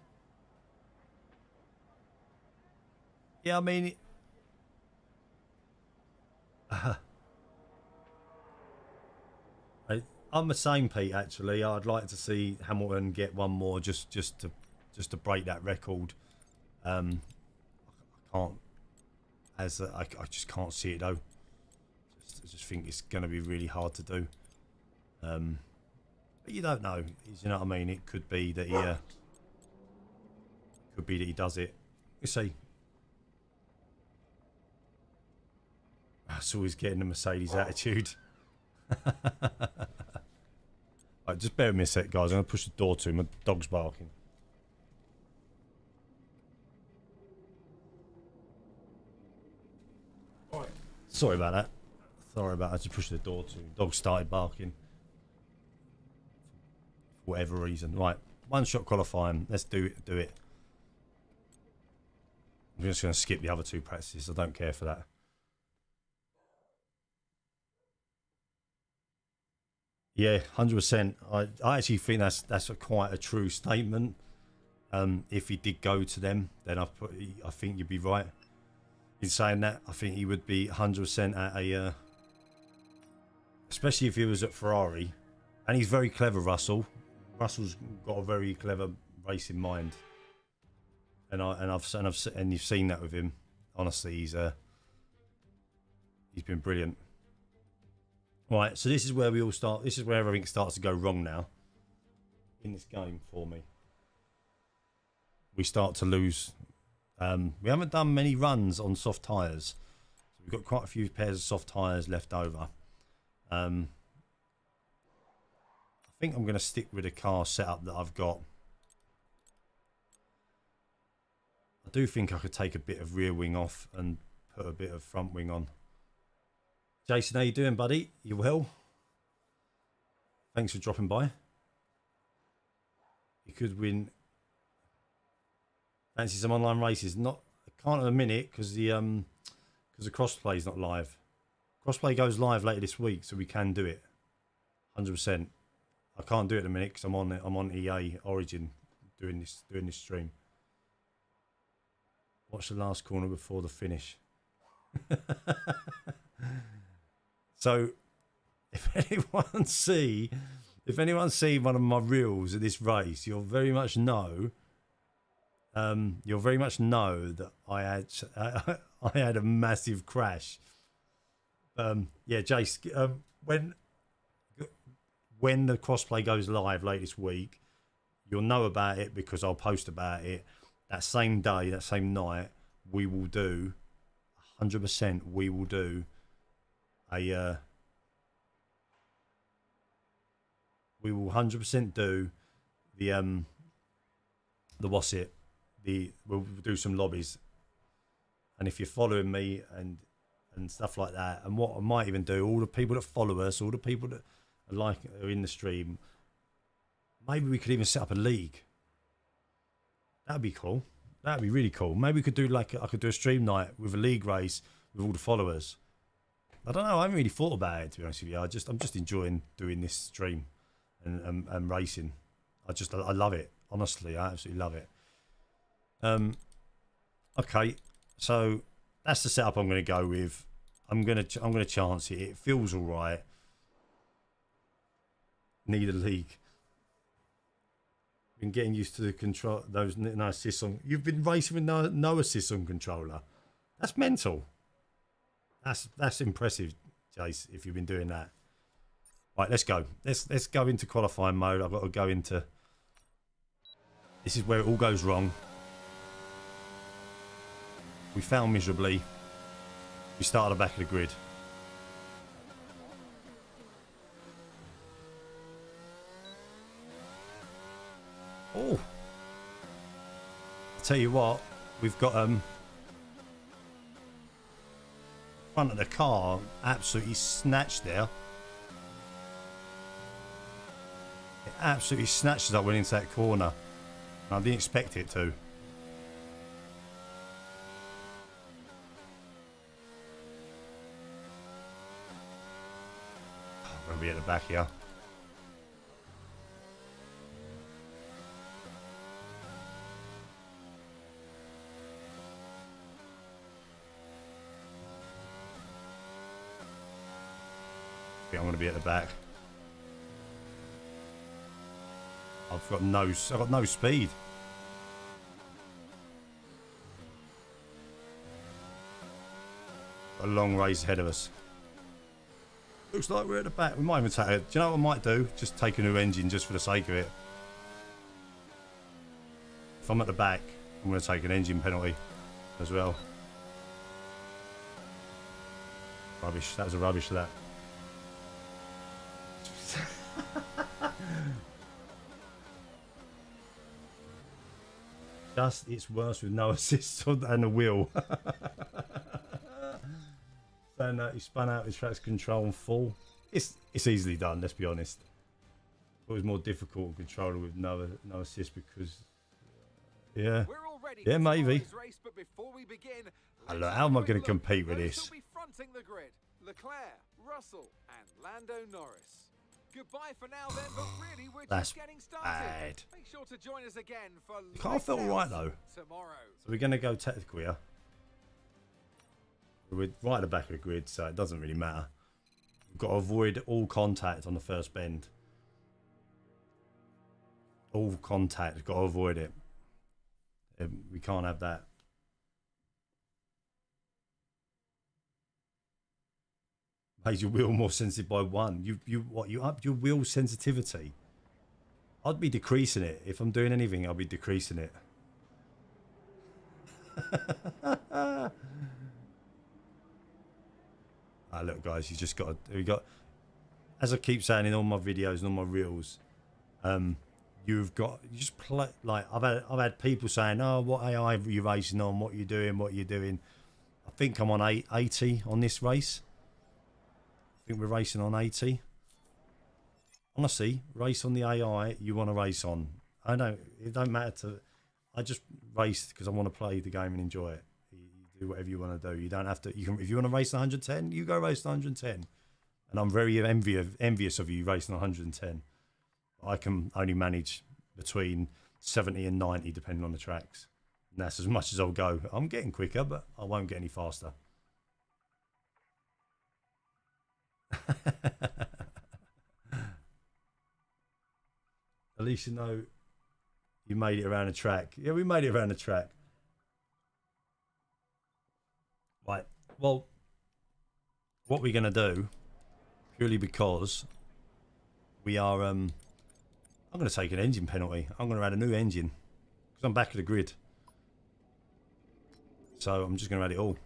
S1: Yeah, I mean, I'm the same, Pete. Actually, I'd like to see Hamilton get one more, just to break that record. can't, I just can't see it though. I just think it's going to be really hard to do. But you don't know. You know what I mean? It could be that he does it. You see. That's always getting the Mercedes attitude. Right, just bear with me a sec, guys. I'm going to push the door to him. My dog's barking. Right. Sorry about that. Sorry about that. I just pushed the door to him. Dog started barking. For whatever reason. Right. One shot qualifying. Let's do it. I'm just going to skip the other two practices. I don't care for that. Yeah, 100%. I actually think that's quite a true statement. If he did go to them, then I think you'd be right in saying that. I think he would be 100% at a, especially if he was at Ferrari, and he's very clever. Russell's got a very clever racing mind, and you've seen that with him. Honestly, he's been brilliant. Right, so this is where we all start. This is where everything starts to go wrong now in this game for me. We start to lose. We haven't done many runs on soft tyres. So we've got quite a few pairs of soft tyres left over. I think I'm going to stick with the car setup that I've got. I do think I could take a bit of rear wing off and put a bit of front wing on. Jason, how you doing, buddy? You well? Thanks for dropping by. You could win. Fancy some online races? Not, I can't in a minute because the crossplay is not live. Crossplay goes live later this week, so we can do it. 100%. I can't do it in a minute because I'm on EA Origin doing this stream. Watch the last corner before the finish. So, if anyone see one of my reels of this race, you'll very much know. That I had a massive crash. Yeah, Jace. When the crossplay goes live late this week, you'll know about it because I'll post about it that same day, that same night. We will do 100%. We will do. We will 100% do the what's it? We'll do some lobbies, and if you're following me and stuff like that, and what I might even do, all the people that follow us, all the people that are in the stream, maybe we could even set up a league. That'd be cool. That'd be really cool. Maybe we could do I could do a stream night with a league race with all the followers. I don't know. I haven't really thought about it, to be honest with you. I'm just enjoying doing this stream and racing. I love it. Honestly, I absolutely love it. Okay, so that's the setup I'm going to go with. I'm going to chance it. It feels all right. Need a league. Been getting used to the control. Those no assists on. You've been racing with no assists on controller. That's mental. That's impressive, Jace, if you've been doing that. Right, let's go. Let's go into qualifying mode. I've got to go into... This is where it all goes wrong. We fail miserably. We start at the back of the grid. Oh. I'll tell you what, we've got front of the car absolutely snatched there. It absolutely snatched as I went into that corner. I didn't expect it to. I'm going to be at the back here. I'm going to be at the back. I've got no speed. a long race ahead of us. Looks like we're at the back. We might even take it. Do you know what I might do? Just take a new engine just for the sake of it. If I'm at the back, I'm going to take an engine penalty as well. Rubbish. That was a rubbish, that. Just, it's worse with no assist and a wheel. Saying that he spun out his traction control and full. It's easily done, let's be honest. It was more difficult to control with no assist because, yeah, yeah, maybe.
S3: Race, but before we begin,
S1: look, how am I going to compete with this?
S3: Fronting the grid, Leclerc, Russell, and Lando Norris. Goodbye for now, then, but really we're just getting started.
S1: Bad.
S3: Make sure to join us again for
S1: The car felt alright though.
S3: Tomorrow.
S1: So we're going to go technical here. We're right at the back of the grid, so it doesn't really matter. We've got to avoid all contact on the first bend. All contact, we've got to avoid it. We can't have that. Made your wheel more sensitive by 1. You up your wheel sensitivity? I'd be decreasing it. If I'm doing anything, I'll be decreasing it. Look, guys, you just got to. As I keep saying in all my videos and all my reels, you just play. Like I've had people saying, "Oh, what AI are you racing on? What you doing? What you doing?" I think I'm on 80 on this race. I think we're racing on 80. Honestly, race on the AI you want to race on. It don't matter to. I just race because I want to play the game and enjoy it. You do whatever you want to do. You don't have to. You can, if you want to race 110, you go race 110. And I'm very envious of you racing 110. I can only manage between 70 and 90 depending on the tracks. And that's as much as I'll go. I'm getting quicker, but I won't get any faster. At least you know you made it around the track. Yeah, we made it around the track. Right. Well, what we're going to do, purely because we are... I'm going to take an engine penalty. I'm going to add a new engine because I'm back of the grid. So I'm just going to add it all.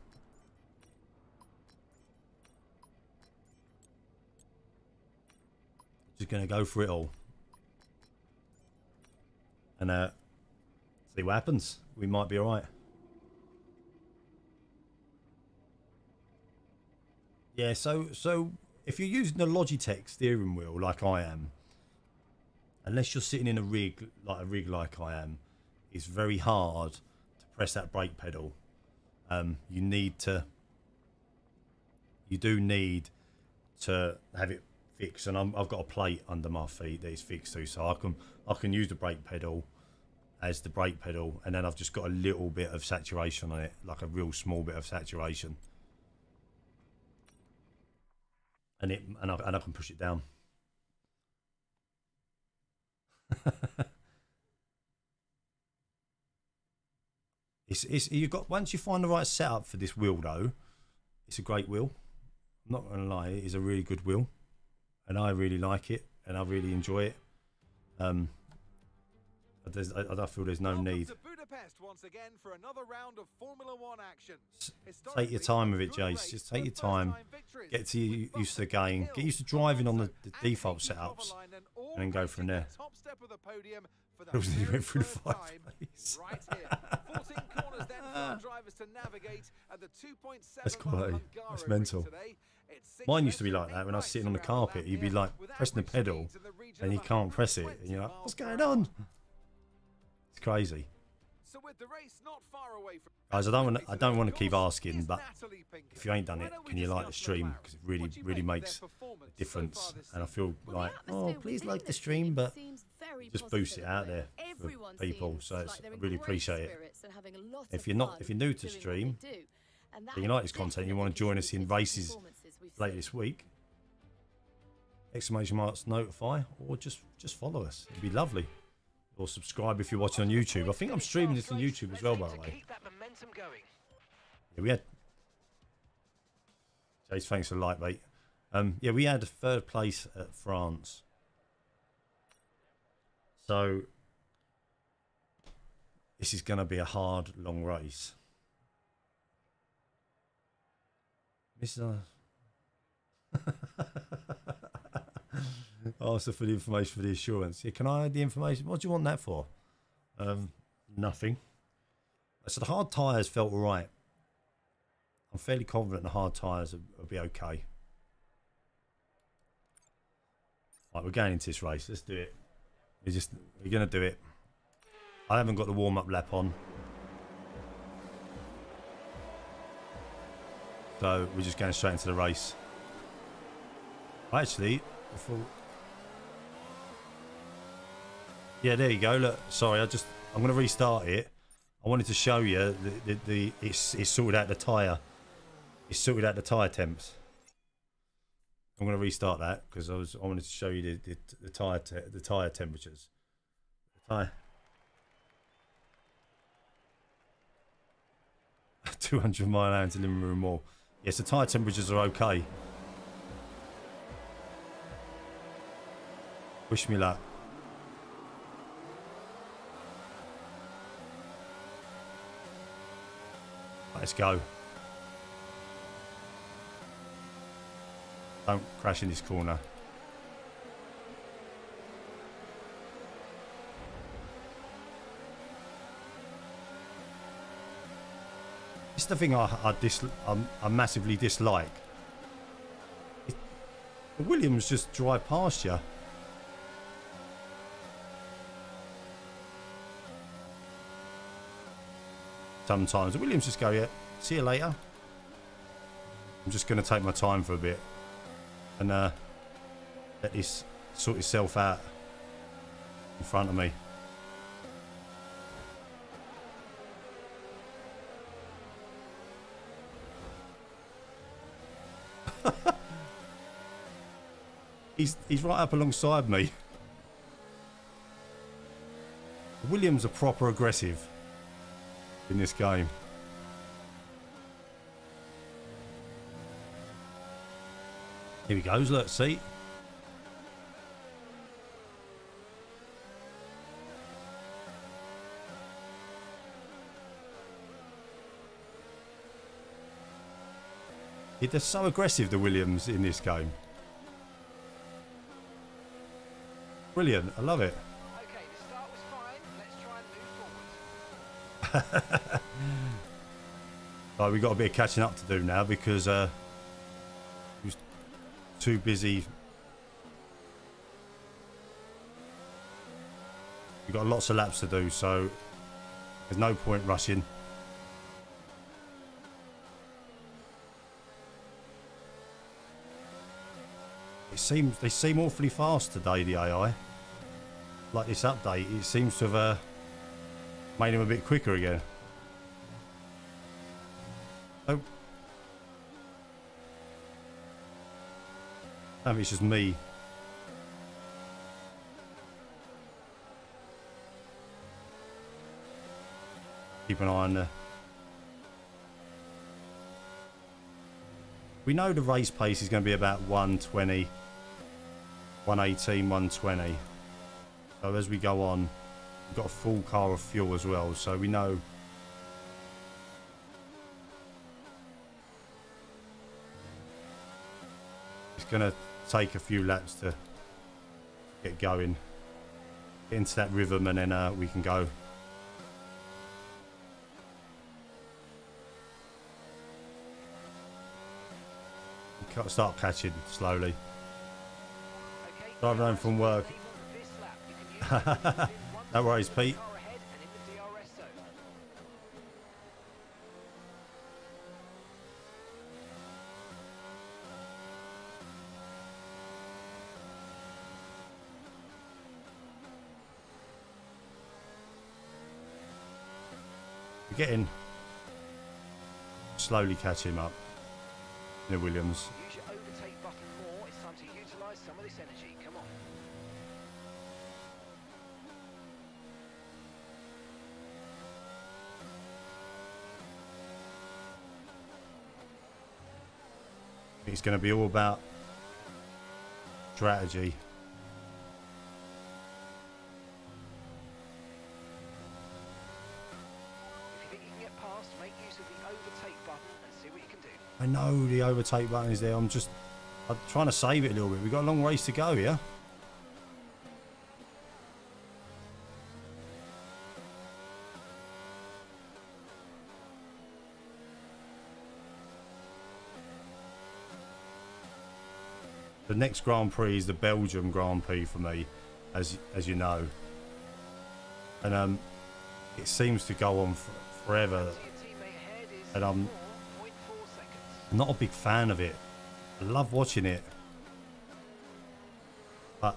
S1: Just going to go for it all. And see what happens. We might be alright. Yeah, so if you're using the Logitech steering wheel like I am, unless you're sitting in a rig like I am, it's very hard to press that brake pedal. You do need to have it fixed, and I've got a plate under my feet that is fixed to, so I can use the brake pedal as the brake pedal, and then I've just got a little bit of saturation on it, like a real small bit of saturation, and I can push it down. You've got, once you find the right setup for this wheel though, it's a great wheel. I'm not gonna lie, it is a really good wheel, and I really like it, and I really enjoy it. I don't feel there's no need.
S3: Once again for another round of Formula 1 action.
S1: Take your time with it, Jace. Just take your time. Get used to the game. Get used to driving on the default setups, and then go from there.
S3: Top step of the podium for the
S1: You went through the fireplace.
S3: right here. 14 corners then for drivers to navigate at the 2.7
S1: That's quality. That's mental. Mine used to be like that when I was sitting on the carpet. You'd be like pressing the pedal, and you can't press it, and you're like, "What's going on?" It's crazy.
S3: So with the race not far away from
S1: Guys, I don't want to keep asking, but if you ain't done it, can you like the stream? Because it really makes a difference. And I feel like, oh, please like the stream, but just boost it out there for people. So I really appreciate it. If you're new to the stream, and you like this content, you want to join us in races later this week, exclamation marks notify, or just follow us. It'd be lovely. Or subscribe if you're watching on YouTube. I think I'm streaming this on YouTube as well, by the way. Yeah, Jace, thanks for the like, mate. Yeah, we had 3rd place at France. So this is going to be a hard, long race. This is also for the information for the assurance. Yeah, can I add the information? What do you want that for? Nothing. So the hard tyres felt all right. I'm fairly confident the hard tyres will be okay. Right, we're going into this race. Let's do it. We're going to do it. I haven't got the warm-up lap on. So we're just going straight into the race. Actually, before... Yeah, there you go. Look, sorry, I'm going to restart it. I wanted to show you it's sorted out the tyre. It's sorted out the tyre temps. I'm going to restart that because I wanted to show you the tyre temperatures. The tyre 200 mile an hour to Limerick Mall. Yes, the tyre temperatures are okay. Wish me luck. Let's go. Don't crash in this corner. It's the thing I massively dislike. The Williams just drive past you. Sometimes the Williams just go, yeah, see you later. I'm just going to take my time for a bit and let this sort itself out in front of me. He's right up alongside me. The Williams are proper aggressive in this game. Here he goes, look, see? They're so aggressive, the Williams, in this game. Brilliant, I love it.
S2: Okay, the start was fine. Let's try and move forward.
S1: Right, we've got a bit of catching up to do now because he was too busy. We've got lots of laps to do, so there's no point rushing. They seem awfully fast today, the AI. Like this update, it seems to have made him a bit quicker again. Oh. I mean, it's just me. Keep an eye on the... We know the race pace is going to be about 120, 118, 120. So as we go on, we've got a full car of fuel as well, so we know it's going to take a few laps to get going, get into that rhythm, and then we can go. Start catching slowly.
S2: Okay,
S1: Driving home from work.
S2: this lap, you can use it.
S1: No worries, Pete.
S2: Car ahead and in the DRS zone.
S1: We're getting slowly catching him up. The Williams.
S2: Use your overtake button more. It's time to utilise some of this energy. Come on.
S1: It's going to be all about strategy.
S2: If you think you can get past, make use of the overtake button and see what you can do.
S1: I know the overtake button is there. I'm trying to save it a little bit. We've got a long race to go here. The next Grand Prix is the Belgium Grand Prix for me, as you know, and it seems to go on forever, and I'm not a big fan of it. I love watching it, but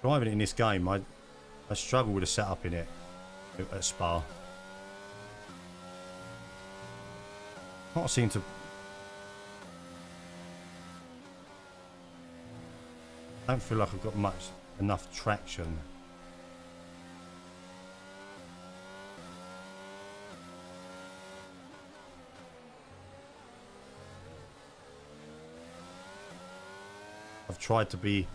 S1: driving it in this game, I struggle with the setup in it. At Spa, can't seem to. I don't feel like I've got enough traction. I've tried to be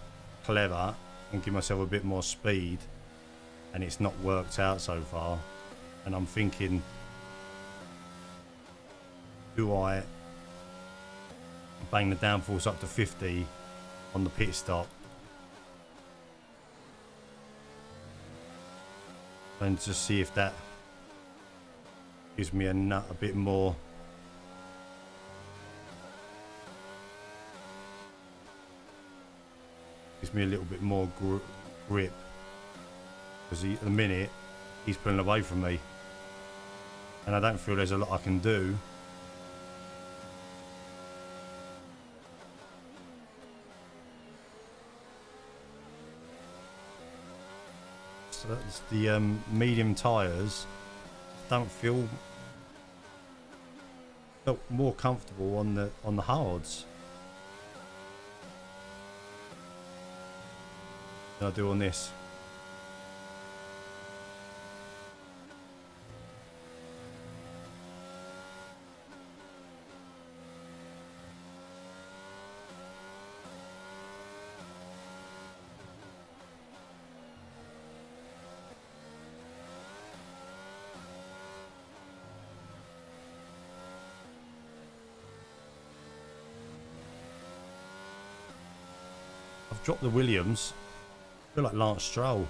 S1: clever and give myself a bit more speed, and it's not worked out so far. And I'm thinking, do I bang the downforce up to 50 on the pit stop and just see if that gives me a bit more gives me a little bit more grip. Because at the minute, he's pulling away from me. And I don't feel there's a lot I can do. So that's the medium tyres. Don't felt more comfortable on the hards than I do on this. Dropped the Williams. I feel like Lance Stroll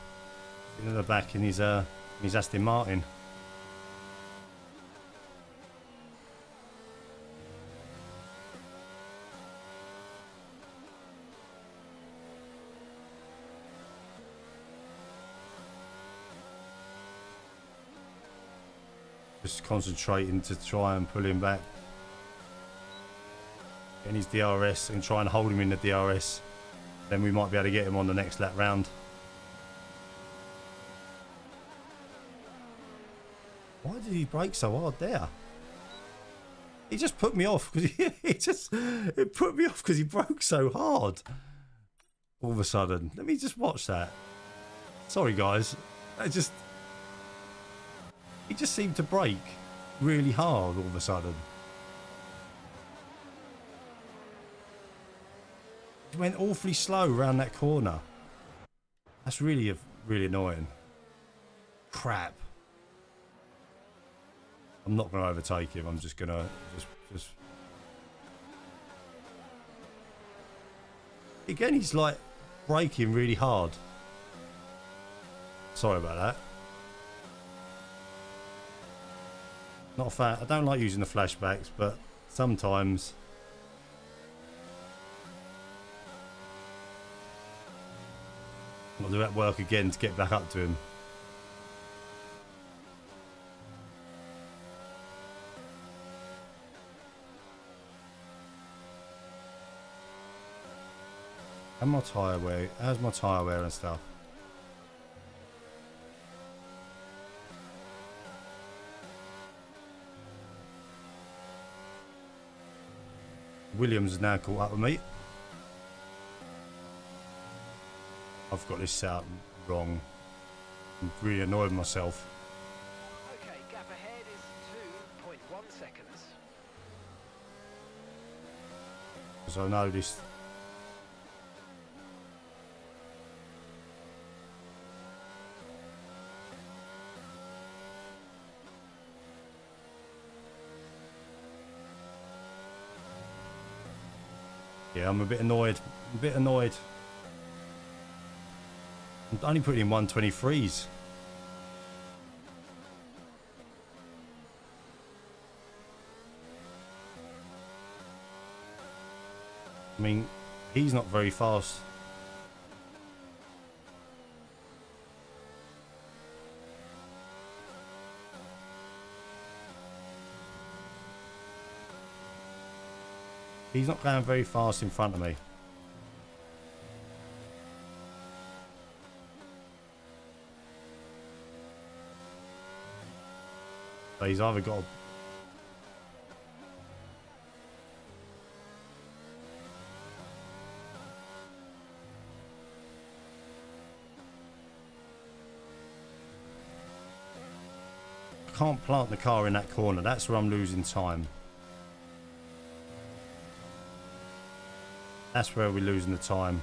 S1: in the back in his Aston Martin. Just concentrating to try and pull him back. Getting his DRS and try and hold him in the DRS. Then we might be able to get him on the next lap round. Why did he brake so hard there? He just put me off because it put me off because he broke so hard. All of a sudden, let me just watch that. Sorry guys, he just seemed to brake really hard all of a sudden. Went awfully slow around that corner. That's really annoying. Crap. I'm not going to overtake him. I'm just going to just again, he's like braking really hard. Sorry about that. Not a fan. I don't like using the flashbacks, but sometimes I'll do that work again to get back up to him. How's my tyre wear? How's my tyre wear and stuff? Williams is now caught up with me. I've got this set up wrong. I'm really annoyed with myself.
S2: Okay, gap ahead is 2.1 seconds.
S1: Because I know this. Yeah, I'm a bit annoyed. I'm a bit annoyed. I'm only putting in 123s. I mean, he's not very fast. He's not going very fast in front of me. But he's either got a... I can't plant the car in that corner. That's where I'm losing time. That's where we're losing the time.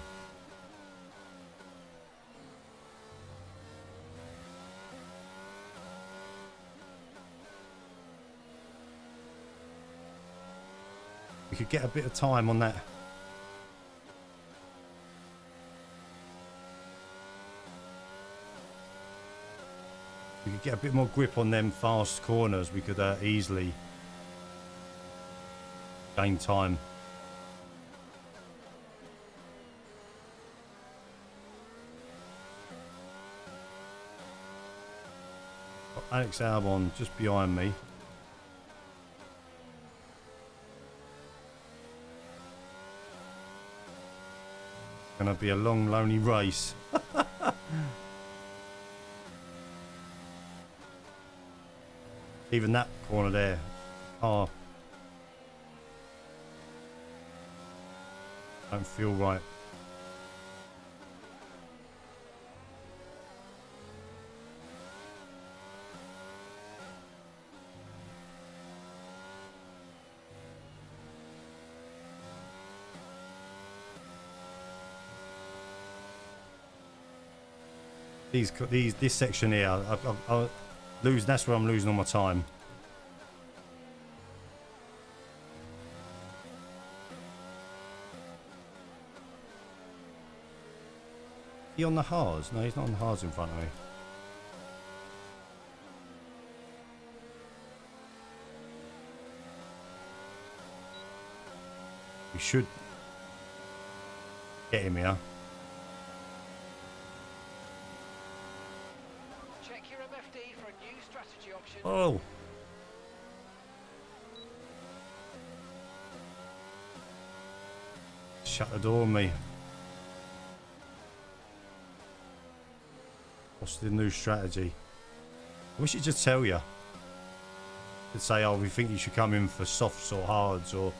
S1: We could get a bit of time on that. We could get a bit more grip on them fast corners. We could easily gain time. Got Alex Albon just behind me. Gonna be a long, lonely race. Even that corner there, car don't feel right. This section here, I'll lose. That's where I'm losing all my time. Is he on the hards? No, he's not on the hards in front of me. We should get him here.
S2: Check your MFD for a new strategy option.
S1: Oh! Shut the door on me. What's the new strategy? I wish it'd just tell you. It'd say, oh, we think you should come in for softs or hards or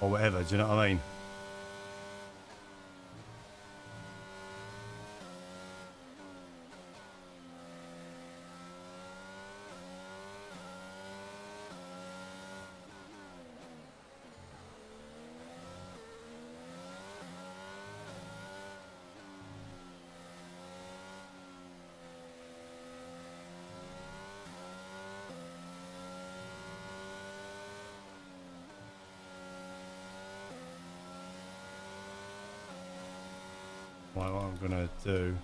S1: whatever. Do you know what I mean? What I'm going to do,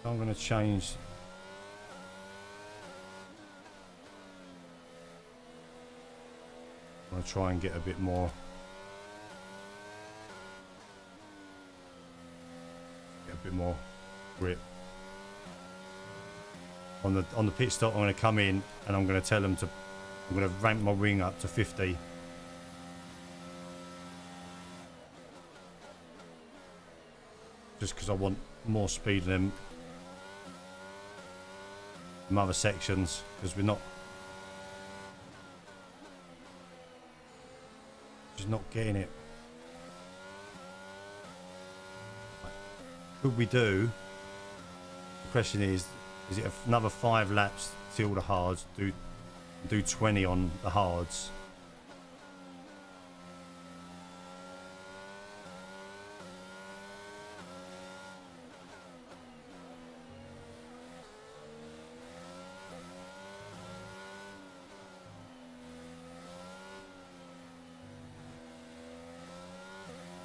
S1: I'm going to change I'm going to try and get a bit more grip on the pit stop. I'm going to come in and I'm going to tell them to, I'm going to ramp my wing up to 50. Just because I want more speed in them other sections, because we're not just not getting it. Could we do question is it another 5 laps till the hards? Do 20 on the hards.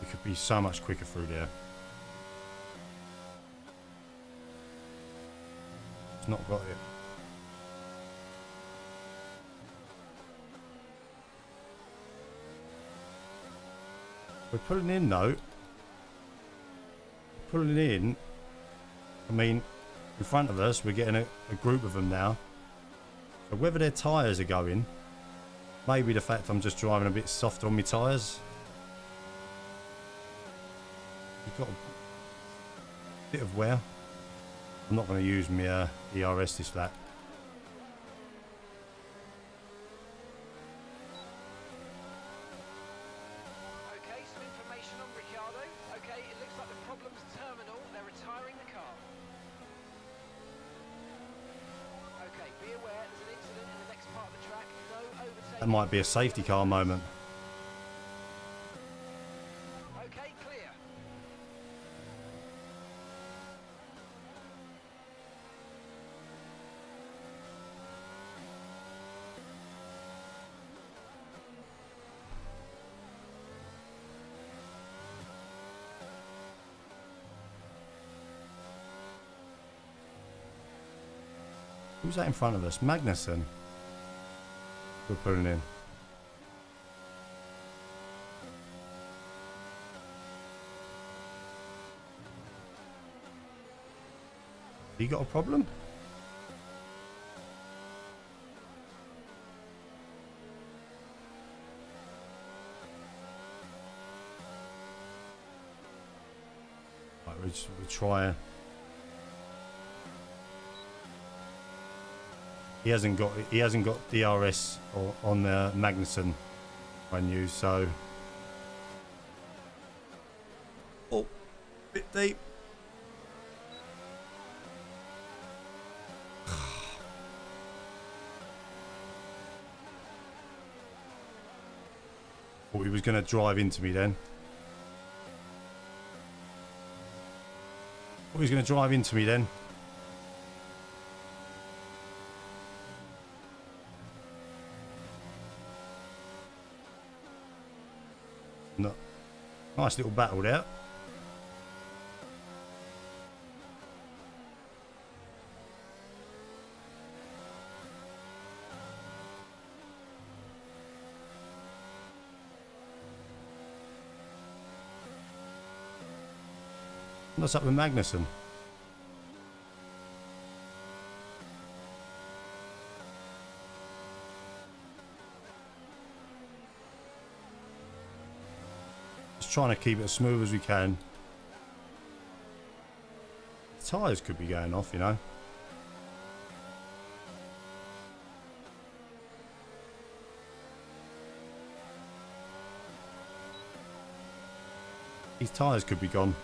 S1: We could be so much quicker through there. It's not got it. We're pulling in though. Pulling in. I mean, in front of us, we're getting a group of them now. So whether their tyres are going, maybe the fact I'm just driving a bit soft on my tyres. We've got a bit of wear. I'm not going to use my ERS this lap. That might be a safety car moment.
S2: Okay, clear.
S1: Who's that in front of us? Magnussen. We're putting in. You got a problem? Right, we'll try. He hasn't got DRS on the Magnussen menu, so bit deep. Thought he was going to drive into me then. Thought he was going to drive into me then. No. Nice little battle there. What's up with Magnussen? Just trying to keep it as smooth as we can. The tyres could be going off, you know. These tyres could be gone.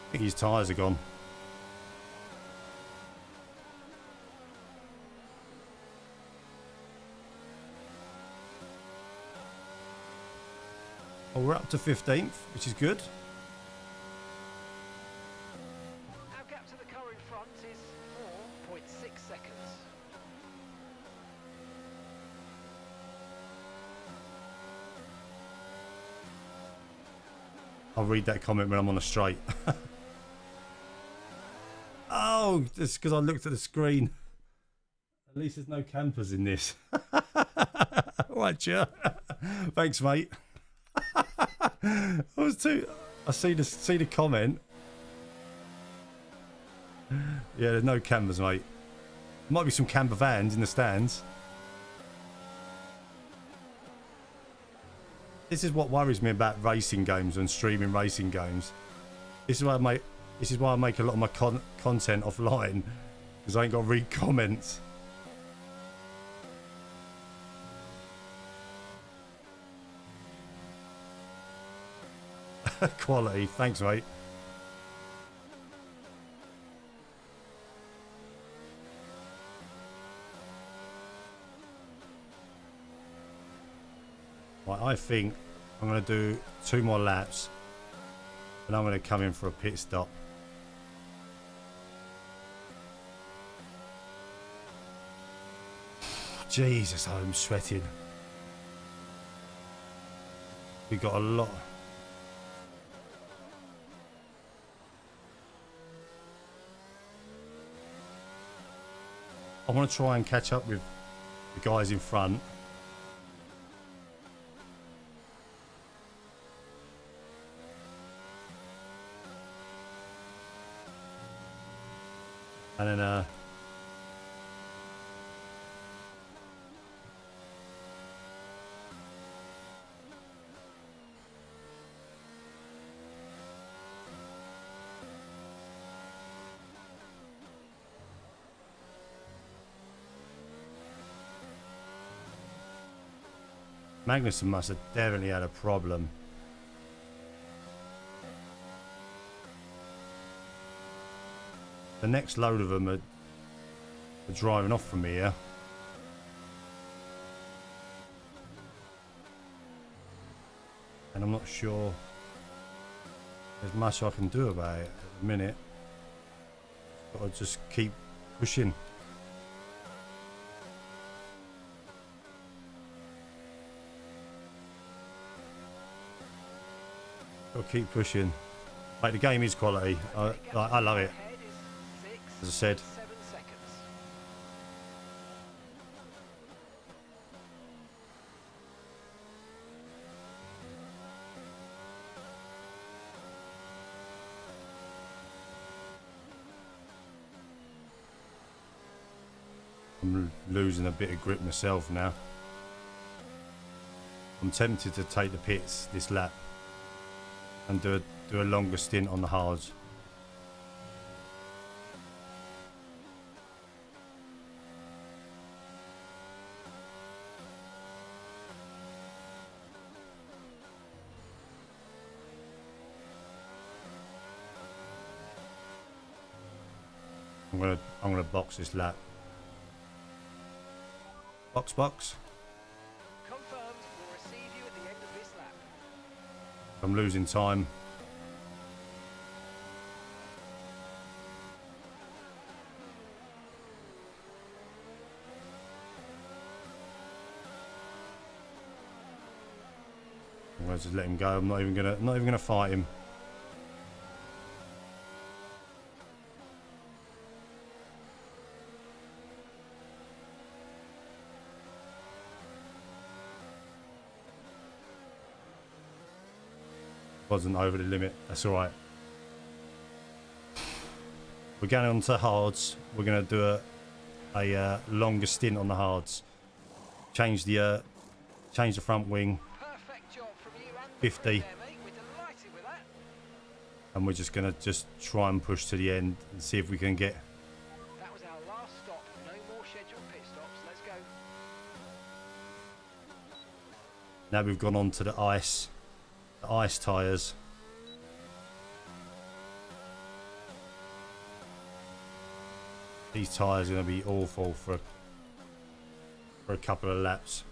S1: I think his tyres are gone. Well, we're up to 15th, which is good.
S2: Our gap to the car in front is 4.6 seconds.
S1: I'll read that comment when I'm on a straight. Oh, just because I looked at the screen. At least there's no campers in this. All right, Joe. Thanks, mate. I see the comment. Yeah, there's no campers, mate. Might be some camper vans in the stands. This is what worries me about racing games and streaming racing games. This is why I make a lot of my content offline, because I ain't got to read comments. Quality. Thanks, mate. Right, I think I'm going to do 2 more laps and I'm going to come in for a pit stop. Jesus, I'm sweating. We got a lot. I want to try and catch up with the guys in front. And then Magnussen must have definitely had a problem. The next load of them are driving off from here. And I'm not sure there's much I can do about it at the minute. But I'll just keep pushing. I'll keep pushing. Like, the game is quality. I love it. As I said. I'm losing a bit of grip myself now. I'm tempted to take the pits this lap and do a longer stint on the hards. I'm gonna box this lap. Box.
S2: Confirmed. We'll receive you at the end of this lap.
S1: I'm losing time. I'm gonna just let him go. I'm not even gonna fight him. Wasn't over the limit. That's all right. We're going on to hards. We're going to do a longer stint on the hards. Change the front wing.
S2: Perfect job from you and
S1: 50.
S2: there, mate. We're delighted with that.
S1: And we're just going to try and push to the end and see if we can get.
S2: That was our last stop. No more scheduled pit stops. Let's go.
S1: Now we've gone on to the ice tyres. These tyres are going to be awful for a couple of laps.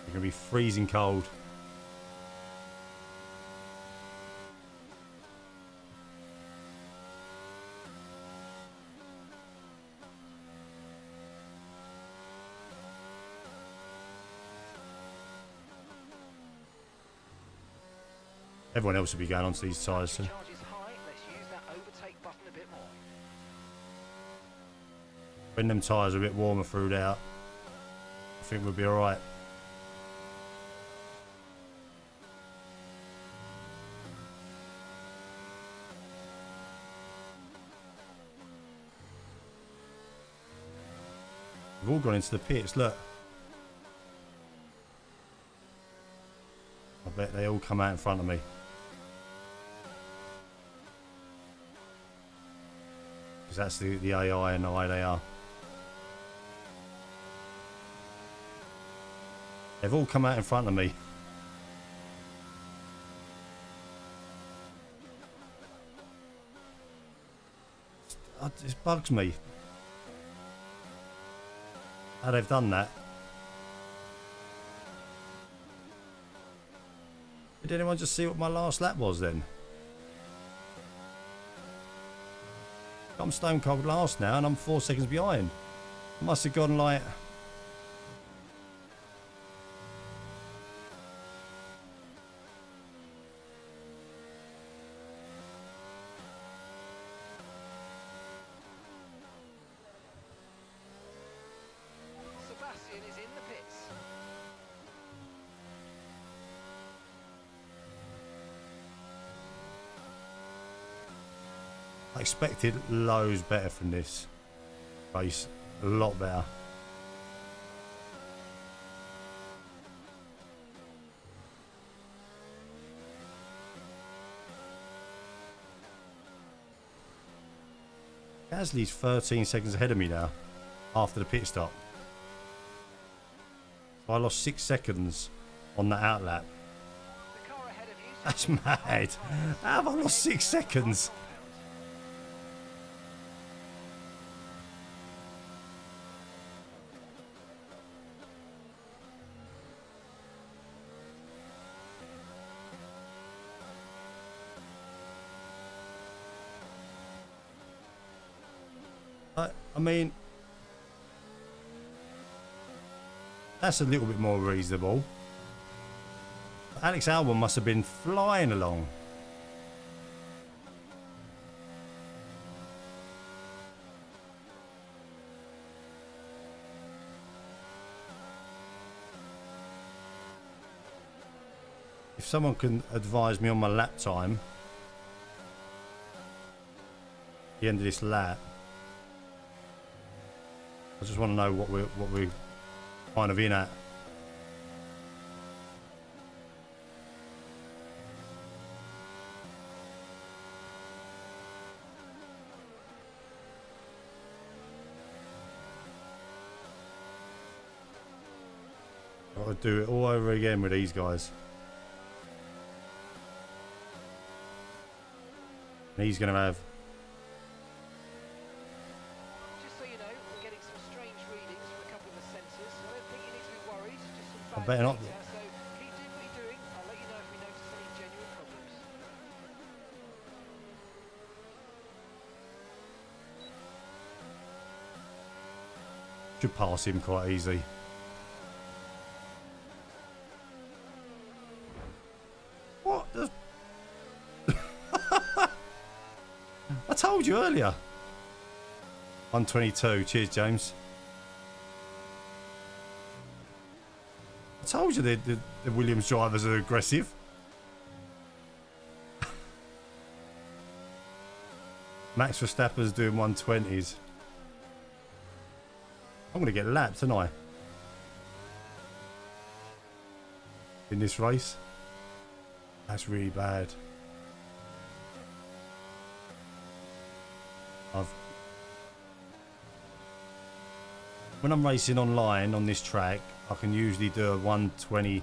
S1: They're going to be freezing cold. Everyone else will be going onto these tyres. So.
S2: Charge is high. Let's use that overtake button a bit more.
S1: When them tyres are a bit warmer through out, I think we'll be alright. We've all gone into the pits, look. I bet they all come out in front of me. Because that's the AI and the way they are. They've all come out in front of me. It bugs me how they've done that. Did anyone just see what my last lap was then? I'm stone cold last now and I'm 4 seconds behind. I must have gone like...
S2: Sebastian is in the pits.
S1: I expected loads better from this race. A lot better. Gasly's 13 seconds ahead of me now after the pit stop. So I lost 6 seconds on that outlap.
S2: The car ahead of you.
S1: That's mad. How have I lost 6 seconds? I mean, that's a little bit more reasonable. Alex Albon must have been flying along. If someone can advise me on my lap time, the end of this lap, I just want to know what we're kind of in at. I've got to do it all over again with these guys. And he's going to have... I better not.
S2: So keep doing what you're doing. I'll let you know if we notice any genuine problems.
S1: Should pass him quite easy. What the? I told you earlier. 122. Cheers, James. I told you the Williams drivers are aggressive. Max Verstappen's doing 120s. I'm going to get lapped, aren't I? In this race. That's really bad. When I'm racing online on this track, I can usually do a 120,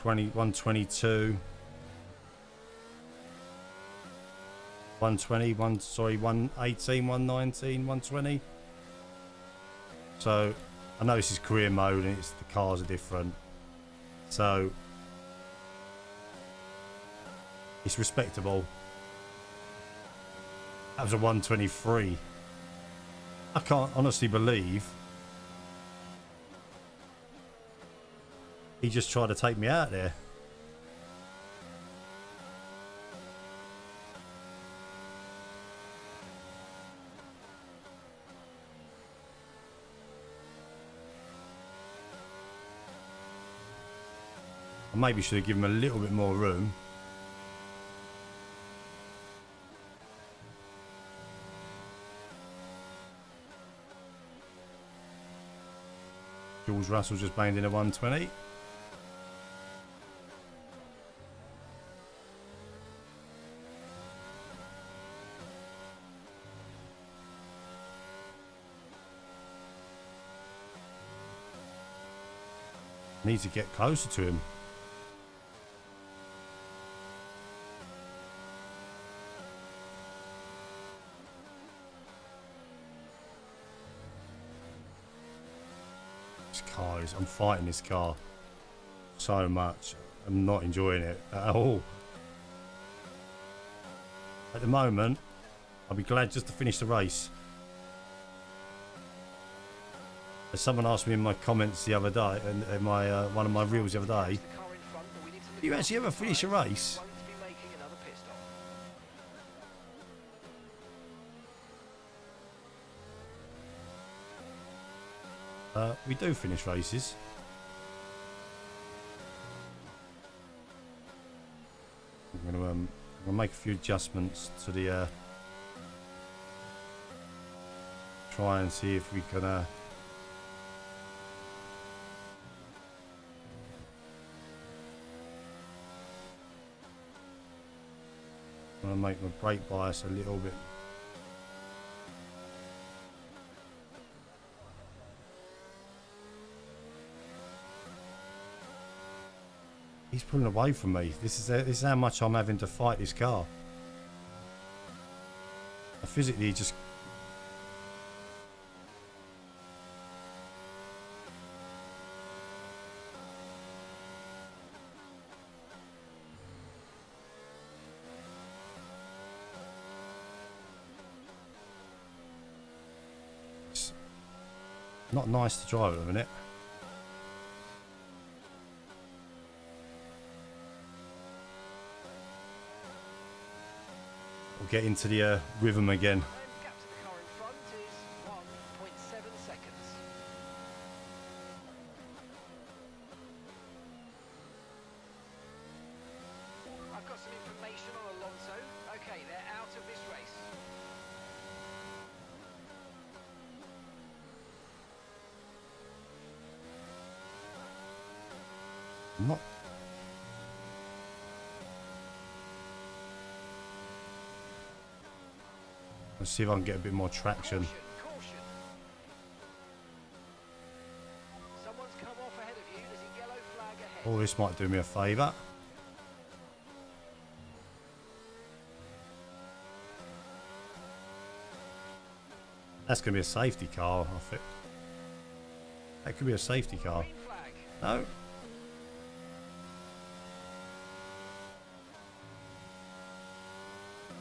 S1: 122, 120, 118, 119, 120. So I know this is career mode and the cars are different. So it's respectable. That was a 123. I can't honestly believe he just tried to take me out there. I maybe should have given him a little bit more room. George Russell just banged in a 120. I need to get closer to him. This car is, I'm fighting this car so much. I'm not enjoying it at all. At the moment, I'll be glad just to finish the race. As someone asked me in my comments the other day, and in my one of my reels the other day, do you actually ever finish a race? We do finish races. I'm going to make a few adjustments to the try and see if we can I'm going to make my brake bias a little bit. He's pulling away from me. This is how much I'm having to fight this car. I physically just... It's not nice to drive at the minute. Get into the rhythm again.
S2: Gap to the car in front is 1.7 seconds. I've got some information on Alonso. Okay, they're out of this race.
S1: I'm not... Let's see if I can get a bit more traction.
S2: Caution, caution. Someone's come off ahead of you. There's a yellow flag ahead.
S1: Oh, this might do me a favour. That's going to be a safety car, I think. That could be a safety car.
S2: Green flag.
S1: No.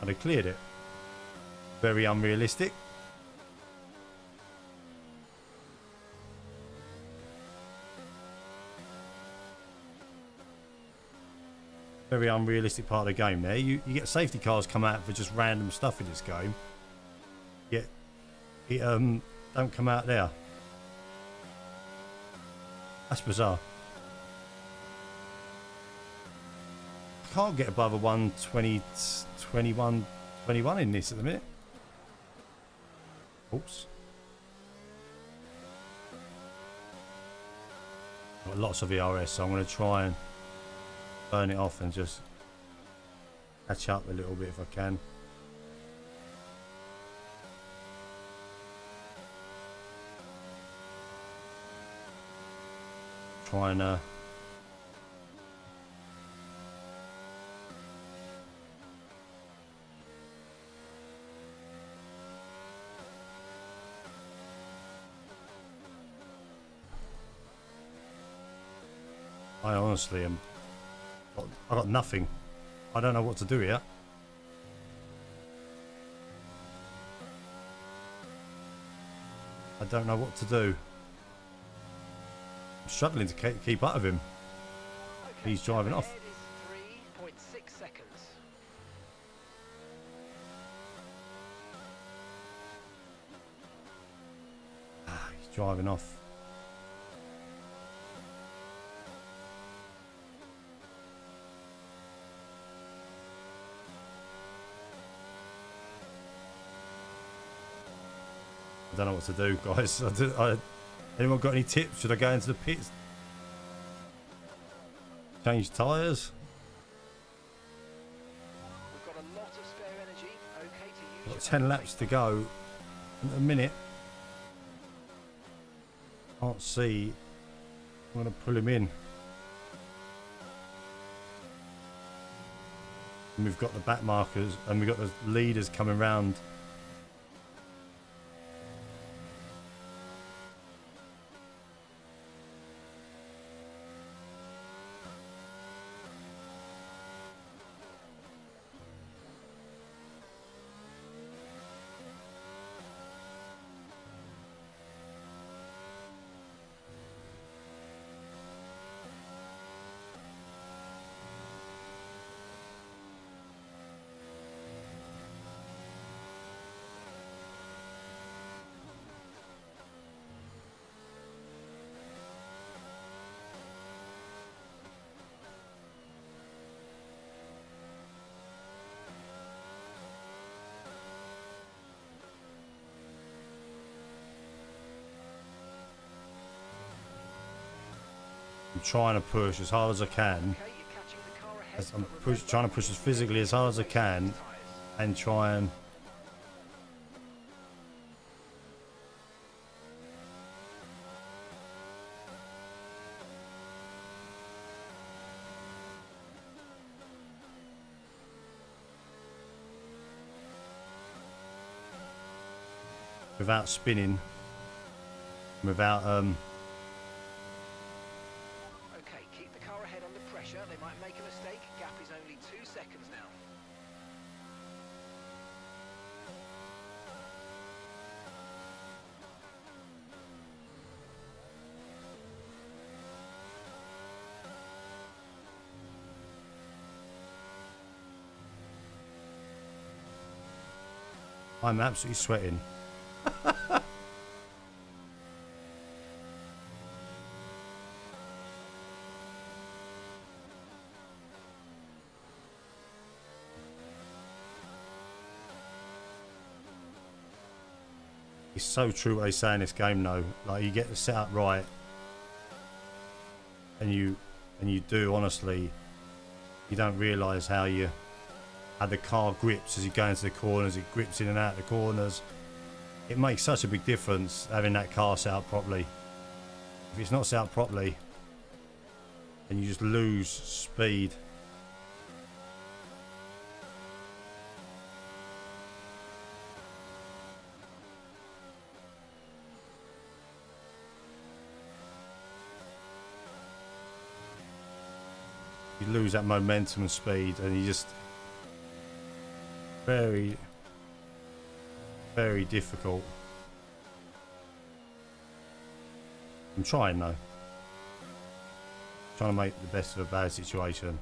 S1: And they cleared it. Very unrealistic. Very unrealistic part of the game there. You get safety cars come out for just random stuff in this game. Yet it don't come out there. That's bizarre. I can't get above a 120, 21 in this at the minute. Oops. Got lots of ERS, so I'm going to try and burn it off and just catch up a little bit if I can. Try and I honestly am. I got nothing. I don't know what to do here. I don't know what to do. I'm struggling to keep up with him.
S2: Okay,
S1: He's driving off.
S2: ahead is 3.6 seconds.
S1: He's driving off. I don't know what to do, guys. Anyone got any tips? Should I go into the pits? Change tyres?
S2: We've got a lot of spare energy. Okay to use.
S1: Got 10 laps to go. In a minute. Can't see I'm going to pull him in. And we've got the back markers and we've got the leaders coming round. I'm trying to push as hard as I can.
S2: Okay, you're catching the car ahead,
S1: As I'm
S2: but
S1: trying to push as physically as hard as I can and try and without spinning, without
S2: Okay, keep the car ahead under pressure. They might make a mistake. Gap is only 2 seconds now.
S1: I'm absolutely sweating. It's so true what they say in this game though. Like you get the setup right and you do honestly, you don't realise how the car grips as you go into the corners, it grips in and out of the corners. It makes such a big difference having that car set up properly. If it's not set up properly, then you just lose speed. You lose that momentum and speed, and you just very, very difficult. I'm trying though. Trying to make the best of a bad situation.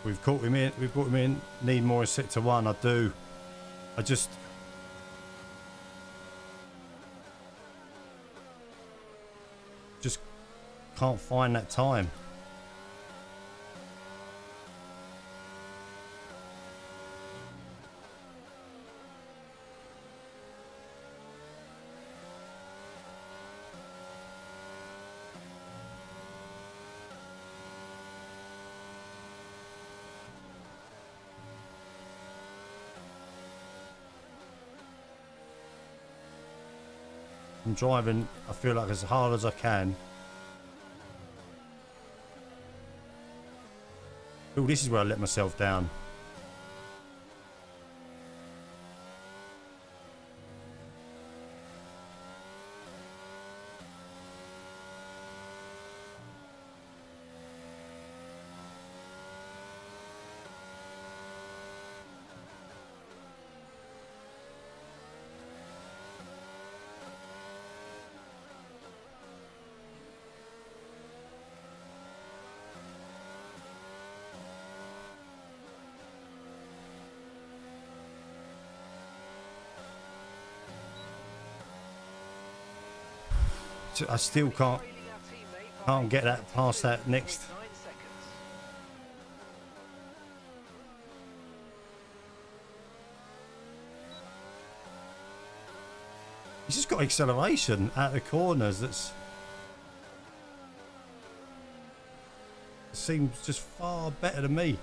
S1: We've caught him in. We've brought him in. Need more in sector 1. I do. I just can't find that time. I'm driving, I feel like, as hard as I can. Oh, this is where I let myself down. I still can't get that past that next. He's just got acceleration at the corners that's seems just far better than me.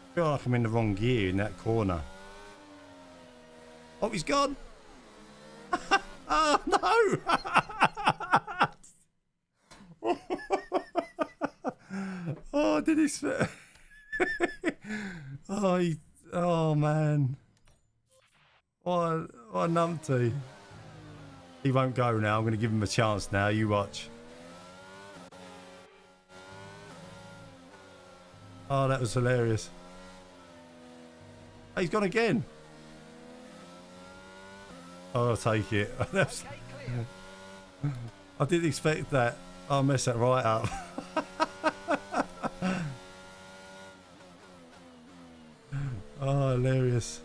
S1: I feel like I'm in the wrong gear in that corner. Oh, he's gone. Oh, no. Oh, did he... Oh, man. What a numpty. He won't go now. I'm going to give him a chance now. You watch. Oh, that was hilarious. He's gone again. Oh, I'll take it. I didn't expect that. I'll mess that right up. Oh, hilarious.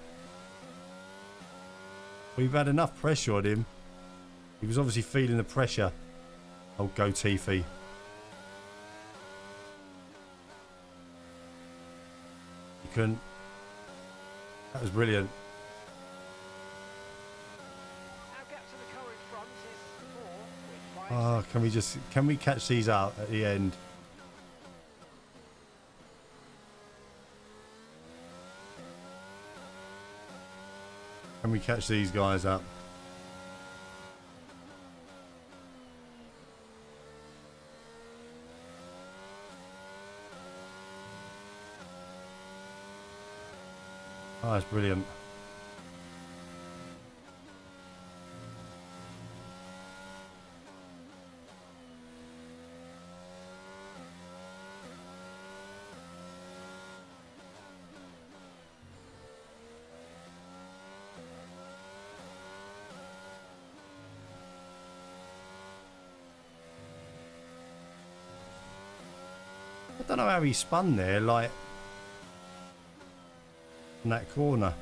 S1: We've had enough pressure on him. He was obviously feeling the pressure. Oh, go Tiffy. You couldn't. That was brilliant. Oh, can we catch these out at the end? Can we catch these guys up? Oh, that's brilliant. I don't know how he spun there, like in that corner.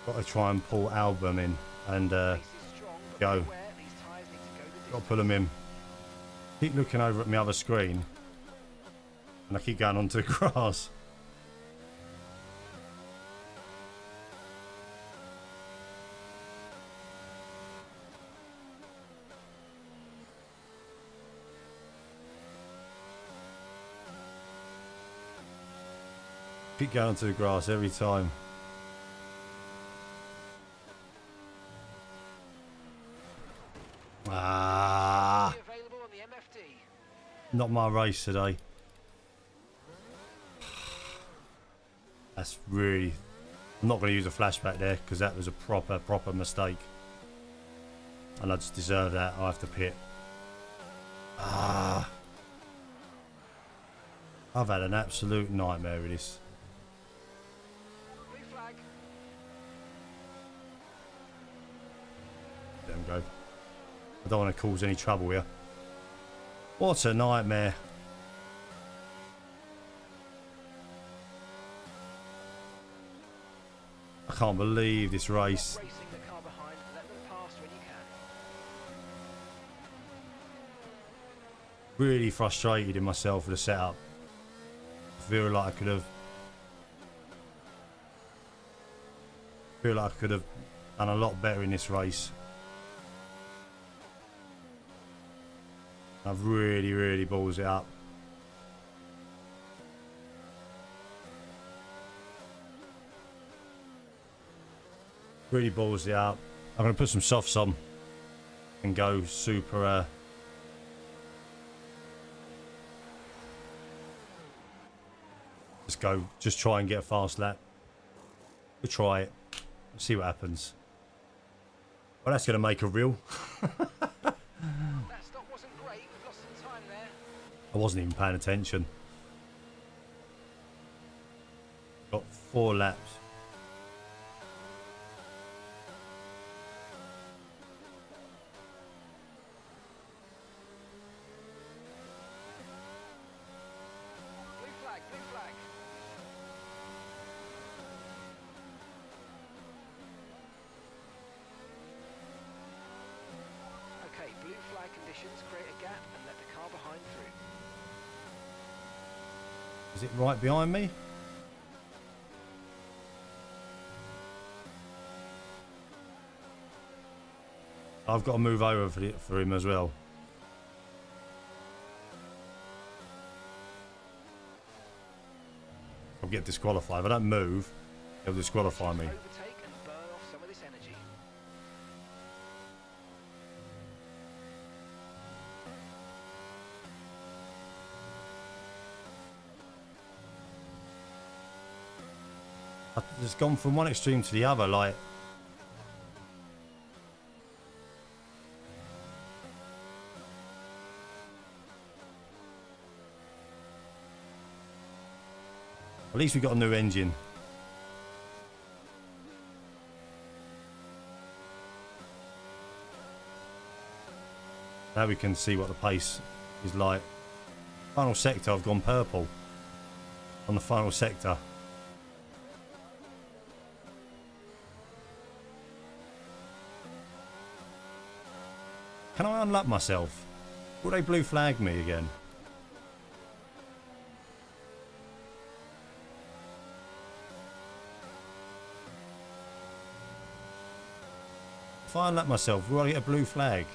S1: Got to try and pull Album in and go. Got to pull him in. Keep looking over at my other screen and I keep going onto the grass. Keep going to the grass every time. Ah, not my race today. That's really... I'm not going to use a flashback there because that was a proper mistake. And I just deserve that. I have to pit. Ah, I've had an absolute nightmare with this. Let him go. I don't want to cause any trouble here. What a nightmare. I can't believe this race. Really frustrated in myself with the setup. I feel like I could have done a lot better in this race. I've really balls it up. Really balls it up. I'm going to put some softs on and go super. Just try and get a fast lap. We'll try it. We'll see what happens. Well, that's going to make a reel.
S2: That stop wasn't great. We've lost some time there.
S1: I wasn't even paying attention. Got 4 laps.
S2: Blue flag, blue flag. Okay, blue flag conditions create a gap and let the car behind through.
S1: Is it right behind me? I've got to move over for him as well. I'll get disqualified. If I don't move, he'll disqualify me.
S2: Overtake and burn off some of this energy.
S1: I've just gone from one extreme to the other, like. At least we got a new engine. Now we can see what the pace is like. Final sector, I've gone purple on the final sector. Can I unlock myself? Will they blue flag me again? If I unlock myself, will I get a blue flag?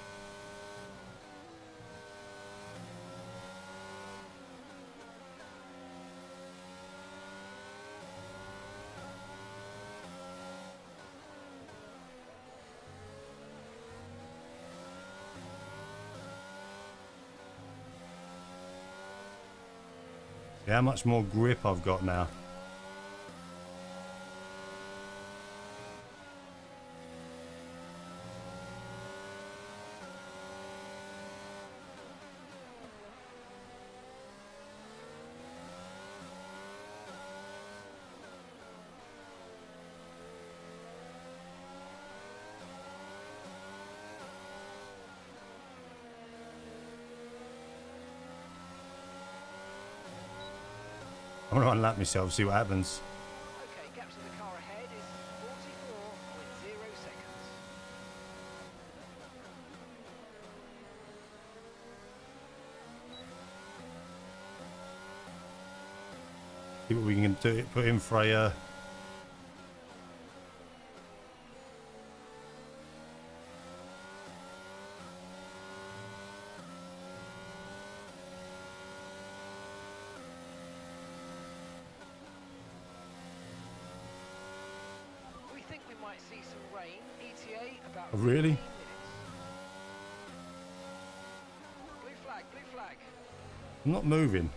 S1: See how much more grip I've got now. I'm going to unlap myself, see what happens.
S2: Okay, gap to the car ahead is 44.0 seconds.
S1: See what we can do. Put in for a...
S2: We think we might see some rain. ETA about
S1: Oh, really?
S2: 15 minutes. Blue flag, blue flag.
S1: I'm not moving.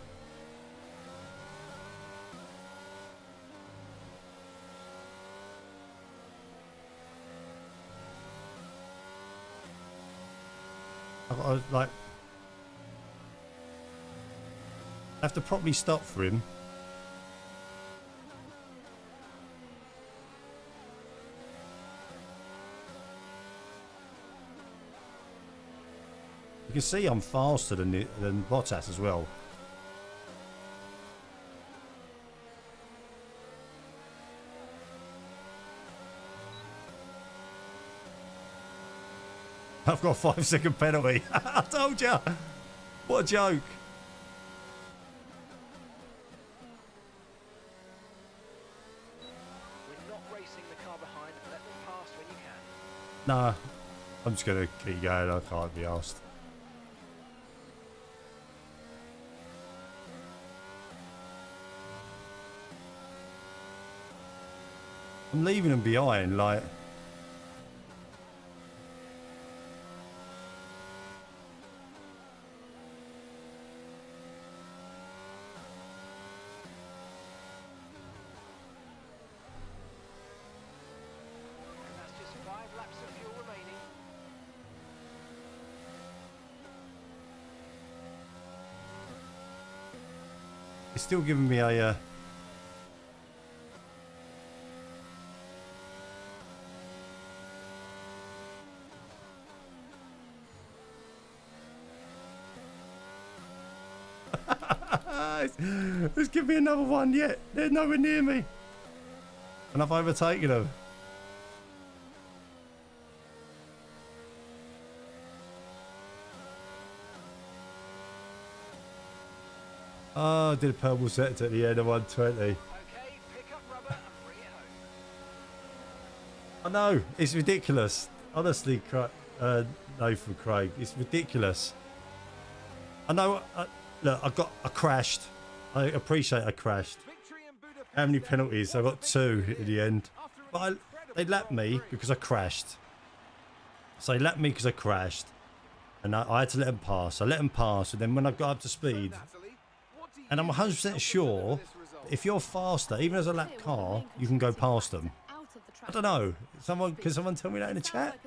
S1: I've got to, like... I have to properly stop for him. You can see I'm faster than Bottas as well. I've got a 5-second penalty. I told you. What a joke.
S2: We're not racing the car behind. Let them pass when you can.
S1: Nah, I'm just going to keep going. I can't be asked. I'm leaving them behind, like... It's still giving me a... Let's give me another one yet. They're nowhere near me. And I've overtaken them. Oh, I did a purple sector at the end of 120.
S2: Okay, pick up rubber and bring it home.
S1: I know, it's ridiculous. Honestly, Nathan Craig, it's ridiculous. I know, look, I crashed. I appreciate I crashed. How many penalties? I got 2 at the end. But they lapped me because I crashed. So they lapped me because I crashed. And I had to let them pass. I let them pass, and then when I got up to speed, and I'm 100% sure if you're faster, even as a lap car, you can go past them. I don't know. Can someone tell me that in the chat?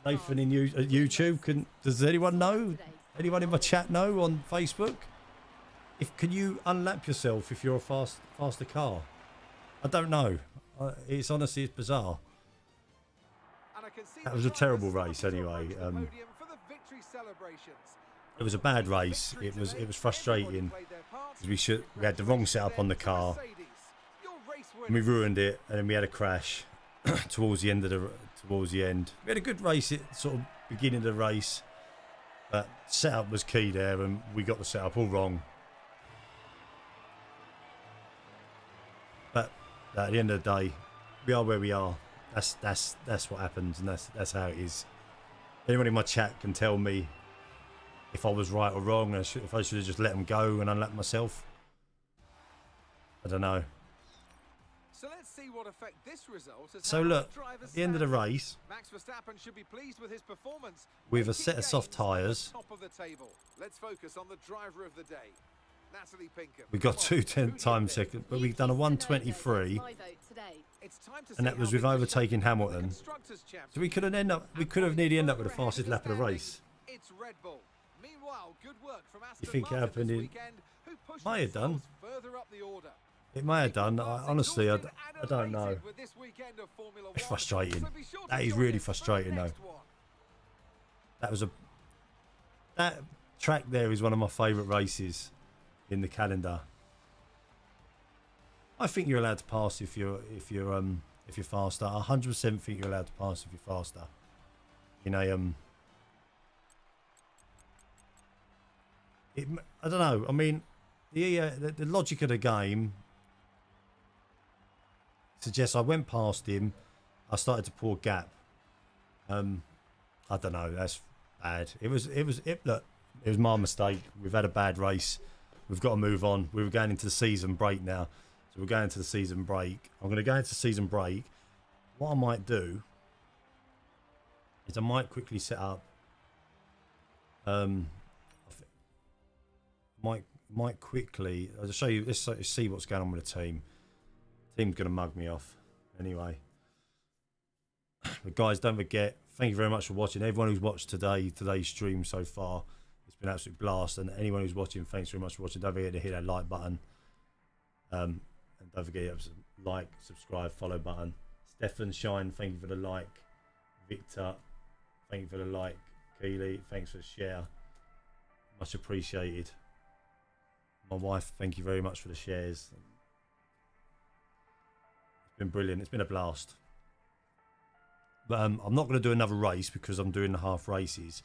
S1: Nathan in YouTube, does anyone know? Anyone in my chat know on Facebook? Can you unlap yourself if you're a faster car? I don't know. It's honestly, it's bizarre. That was a terrible race anyway. It was a bad race. It was frustrating because we had the wrong setup on the car. And we ruined it, and then we had a crash towards the end. We had a good race at sort of beginning of the race, but setup was key there, and we got the setup all wrong. But at the end of the day, we are where we are. That's what happens, and that's how it is. Anyone in my chat can tell me if I was right or wrong, and if I should have just let them go and unlap myself. I don't know.
S3: So let's see what effect this result has
S1: So
S3: had on
S1: look,
S3: the driver's
S1: at the end of the
S3: standing.
S1: race,
S3: Max Verstappen should be pleased with his performance.
S1: with a
S3: Making
S1: set of soft
S3: gains at the
S1: tyres,
S3: top of the table. Let's focus on the driver of the day. Natalie Pinkham.
S1: we got
S3: Come on,
S1: 2
S3: who did
S1: time
S3: this?
S1: seconds, but we've done a 123,
S3: It's time to
S1: and that
S3: see
S1: was
S3: how
S1: with
S3: things are
S1: overtaking
S3: shaping up in the
S1: Hamilton.
S3: Constructors' Championship.
S1: So we could have nearly ended up with the fastest lap of the race.
S3: It's Red Bull. Meanwhile, good work from Aston
S1: think it
S3: Martin
S1: happened
S3: this
S1: in-
S3: weekend, who pushed
S1: Might have done.
S3: themselves further up the order.
S1: It may have done. Honestly, I don't know.
S3: With this weekend of Formula
S1: It's
S3: One.
S1: frustrating.
S3: So be sure to
S1: That is
S3: join
S1: really
S3: us for the
S1: frustrating, though.
S3: next one.
S1: That track there is one of my favourite races in the calendar. I think you're allowed to pass if you're faster. I 100% think you're allowed to pass if you're faster. In a I don't know. I mean, the logic of the game suggests I went past him. I started to pour gap. I don't know. That's bad. It was my mistake. We've had a bad race. We've got to move on. We were going into the season break now, so we're going into the season break. I'm going to go into season break. What I might do is I might quickly set up. Might quickly. I'll just show you. Let's see what's going on with the team. Team's going to mug me off anyway. But guys, don't forget. Thank you very much for watching. Everyone who's watched today's stream so far, it's been an absolute blast. And anyone who's watching, thanks very much for watching. Don't forget to hit that like button. And don't forget to like, subscribe, follow button. Stefan Shine, thank you for the like. Victor, thank you for the like. Keeley, thanks for the share. Much appreciated. My wife, thank you very much for the shares. It's been brilliant. It's been a blast. But I'm not going to do another race because I'm doing the half races.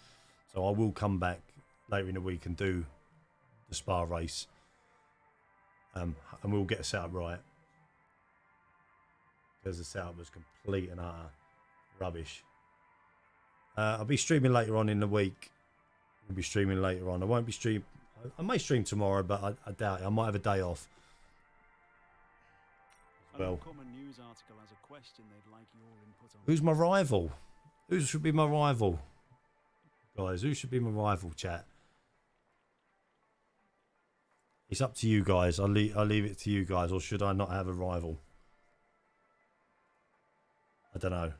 S1: So I will come back later in the week and do the Spa race. And we'll get the setup right. Because the setup was complete and utter rubbish. I'll be streaming later on in the week. I'll be streaming later on. I won't be streaming. I may stream tomorrow, but I doubt it. I might have a day off. Well,
S4: News article has a question they'd like your input on.
S1: who's my rival? Who should be my rival? Guys, who should be my rival, chat? It's up to you guys. I'll leave it to you guys. Or should I not have a rival? I don't know.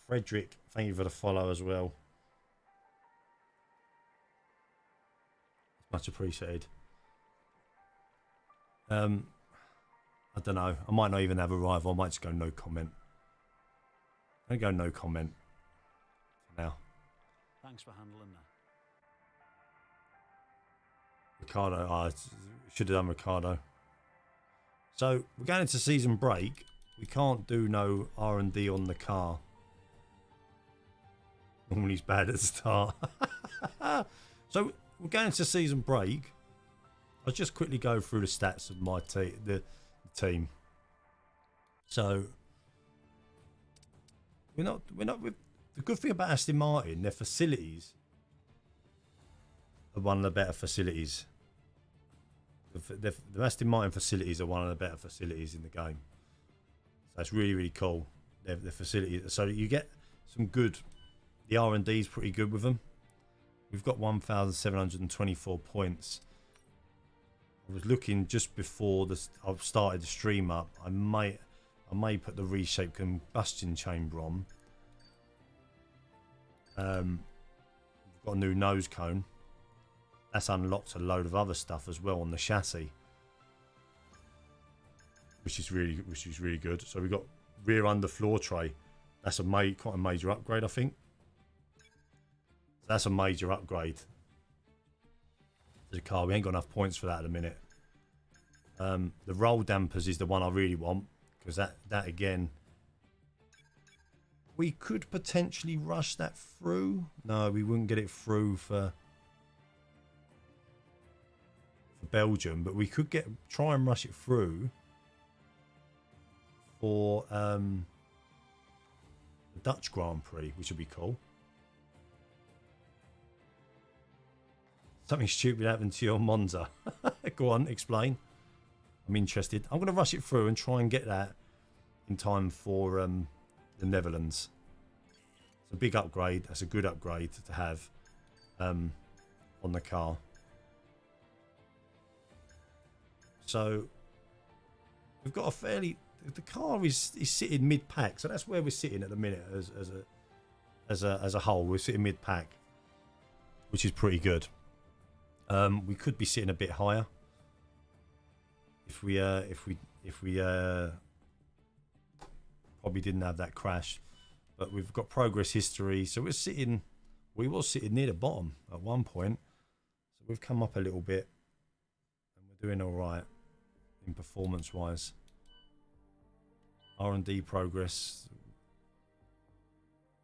S1: Frederick, thank you for the follow as well. Much appreciated. I don't know. I might not even have a rival. I might just go no comment. I'm going to go no comment for now.
S4: Thanks for handling that.
S1: Ricardo. I should have done Ricardo. So we're going into season break. We can't do no R&D on the car. Normally he's bad at the start. So we're going into season break. I'll just quickly go through the stats of my the team. So we're not with the good thing about Aston Martin, their facilities are one of the better facilities. The Aston Martin facilities are one of the better facilities in the game. So that's really, really cool. The facility, so you get some good. The R&D is pretty good with them. We've got 1,724 points. I was looking just before I've started the stream up. I may put the reshaped combustion chamber on. We've got a new nose cone. That's unlocked a load of other stuff as well on the chassis, which is really good. So we've got rear underfloor tray. That's quite a major upgrade, I think. So that's a major upgrade to the car. We ain't got enough points for that at the minute. The roll dampers is the one I really want, because that again, we could potentially rush that through. No, we wouldn't get it through for Belgium, but we could try and rush it through for the Dutch Grand Prix, which would be cool. Something stupid happened to your Monza. Go on, explain. I'm interested. I'm going to rush it through and try and get that in time for the Netherlands. It's a big upgrade. That's a good upgrade to have on the car. So we've got a fairly. The car is sitting mid-pack, so that's where we're sitting at the minute as a whole. We're sitting mid-pack, which is pretty good. We could be sitting a bit higher if we probably didn't have that crash, but we've got progress history, so we were sitting near the bottom at one point, so we've come up a little bit and we're doing all right in performance wise. R&D progress,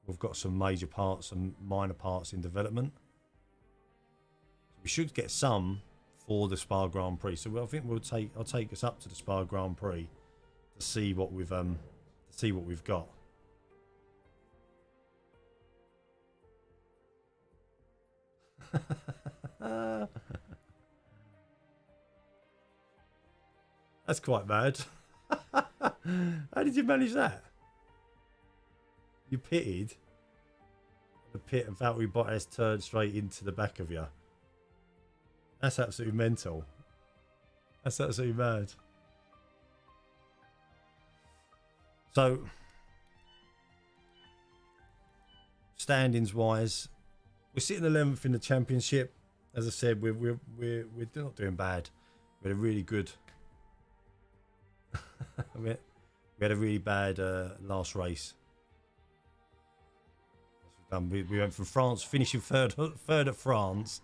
S1: we've got some major parts and minor parts in development. We should get some for the Spa Grand Prix, so I think I'll take us up to the Spa Grand Prix to see what we've got. That's quite bad. How did you manage that? You pitted the pit and Valtteri Bottas turned straight into the back of you. That's absolutely mental. That's absolutely mad. So, standings wise, we're sitting 11th in the championship. As I said, we're not doing bad. We had a really good. we had a really bad last race. We went from France, finishing third at France,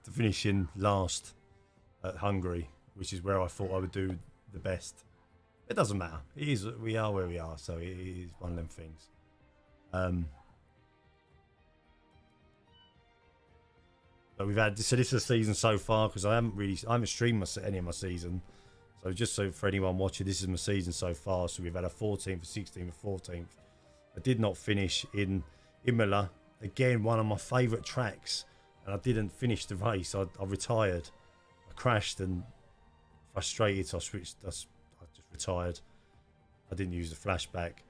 S1: to finishing last at Hungary, which is where I thought I would do the best. It doesn't matter. We are where we are, so it is one of them things. But we've had this is a season so far, because I haven't streamed any of my season. So just so for anyone watching, this is my season so far. So we've had a 14th, a 16th, a 14th. I did not finish in Imola. Again, one of my favourite tracks. And I didn't finish the race. I retired. I crashed and frustrated, so I just retired. I didn't use the flashback.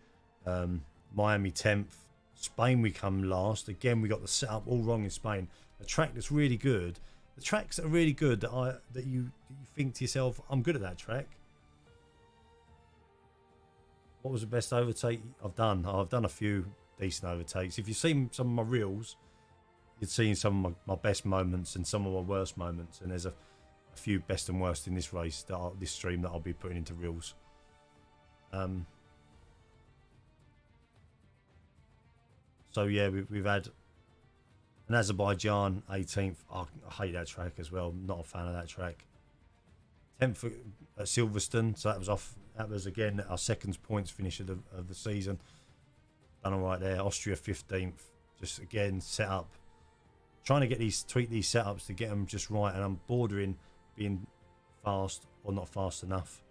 S1: Miami 10th. Spain we come last. Again, we got the setup all wrong in Spain. A track that's really good. The tracks that are really good that you think to yourself, I'm good at that track. What was the best overtake I've done? I've done a few decent overtakes. If you've seen some of my reels, you've seen some of my best moments and some of my worst moments, and there's a few best and worst in this race this stream that I'll be putting into reels. So yeah, we've had an Azerbaijan 18th. Oh, I hate that track as well. Not a fan of that track. 10th at Silverstone. So that was off. That was again our second points finish of the season. Done all right there. Austria 15th. Just again set up. Trying to tweak these setups to get them just right, and I'm bordering being fast or not fast enough.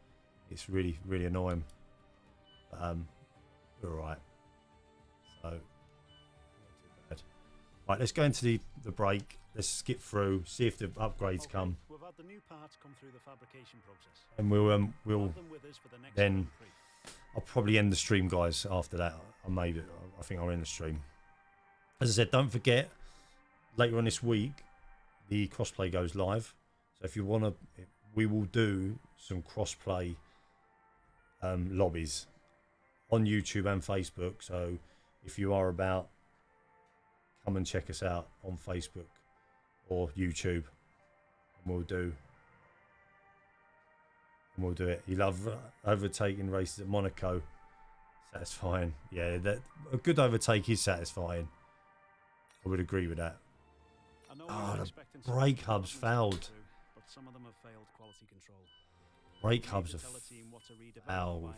S1: It's really, really annoying. But we're all right. So. Right, let's go into the break. Let's skip through, see if the upgrades come.
S4: We've had the new parts come through the fabrication process.
S1: And we'll then I'll probably end the stream, guys. After that, I think I'll end the stream. As I said, don't forget later on this week the crossplay goes live. So if you want to, we will do some crossplay lobbies on YouTube and Facebook. So if you are about, come and check us out on Facebook or YouTube, and we'll do it. You love overtaking races at Monaco. Satisfying. Yeah, that a good overtake is satisfying. I would agree with that. Oh, the brake hubs failed.
S4: But some of them have failed quality control.
S1: Brake hubs have failed.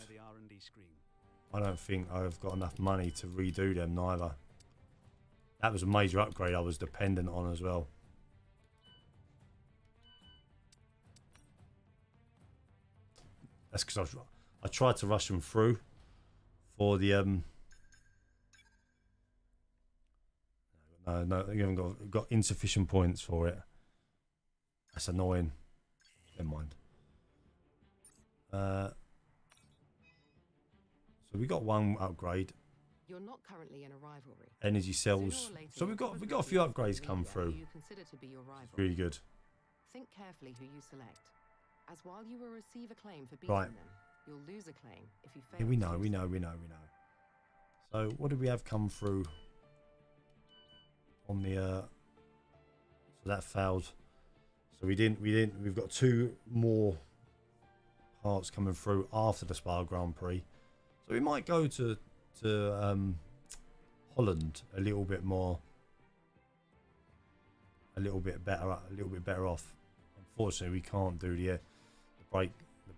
S1: I don't think I've got enough money to redo them neither. That was a major upgrade I was dependent on as well. That's because I tried to rush them through for the no, you haven't got insufficient points for it. That's annoying. Never mind. So we got one upgrade.
S5: You're not currently in a rivalry.
S1: Energy cells. So we've got a few upgrades come through.
S5: You consider to be your rival.
S1: Really good.
S5: Think carefully who you select, as while you will receive a claim for beating them, you'll lose a claim if you fail.
S1: Yeah, we know. So what did we have come through on the? So that failed. So we didn't. We've got two more parts coming through after the Spa Grand Prix. So we might go to Holland a little bit better off. Unfortunately, we can't do the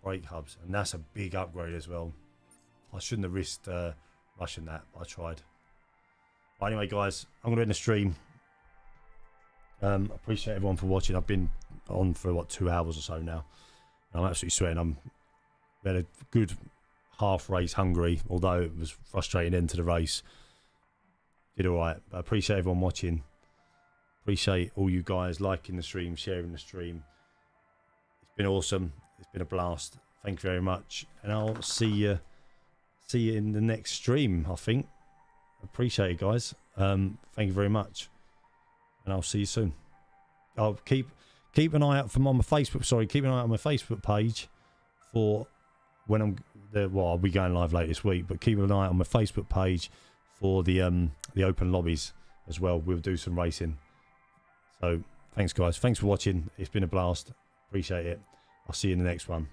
S1: brake hubs, and that's a big upgrade as well. I shouldn't have risked rushing that, but I tried. But anyway, guys, I'm going to end the stream. Appreciate everyone for watching. I've been on for 2 hours or so now. I'm absolutely sweating. We had a good half race Hungary, although it was frustrating end to the race. Did all right. But I appreciate everyone watching. Appreciate all you guys liking the stream, sharing the stream. It's been awesome. It's been a blast. Thank you very much, and I'll see you in the next stream. I think. Appreciate it, guys. Thank you very much, and I'll see you soon. I'll keep an eye out on my Facebook. Sorry, keep an eye out on my Facebook page for when I'm there. Well, I'll be going live late this week, but keep an eye on my Facebook page for the open lobbies as well. We'll do some racing. So thanks, guys. Thanks for watching. It's been a blast. Appreciate it. I'll see you in the next one.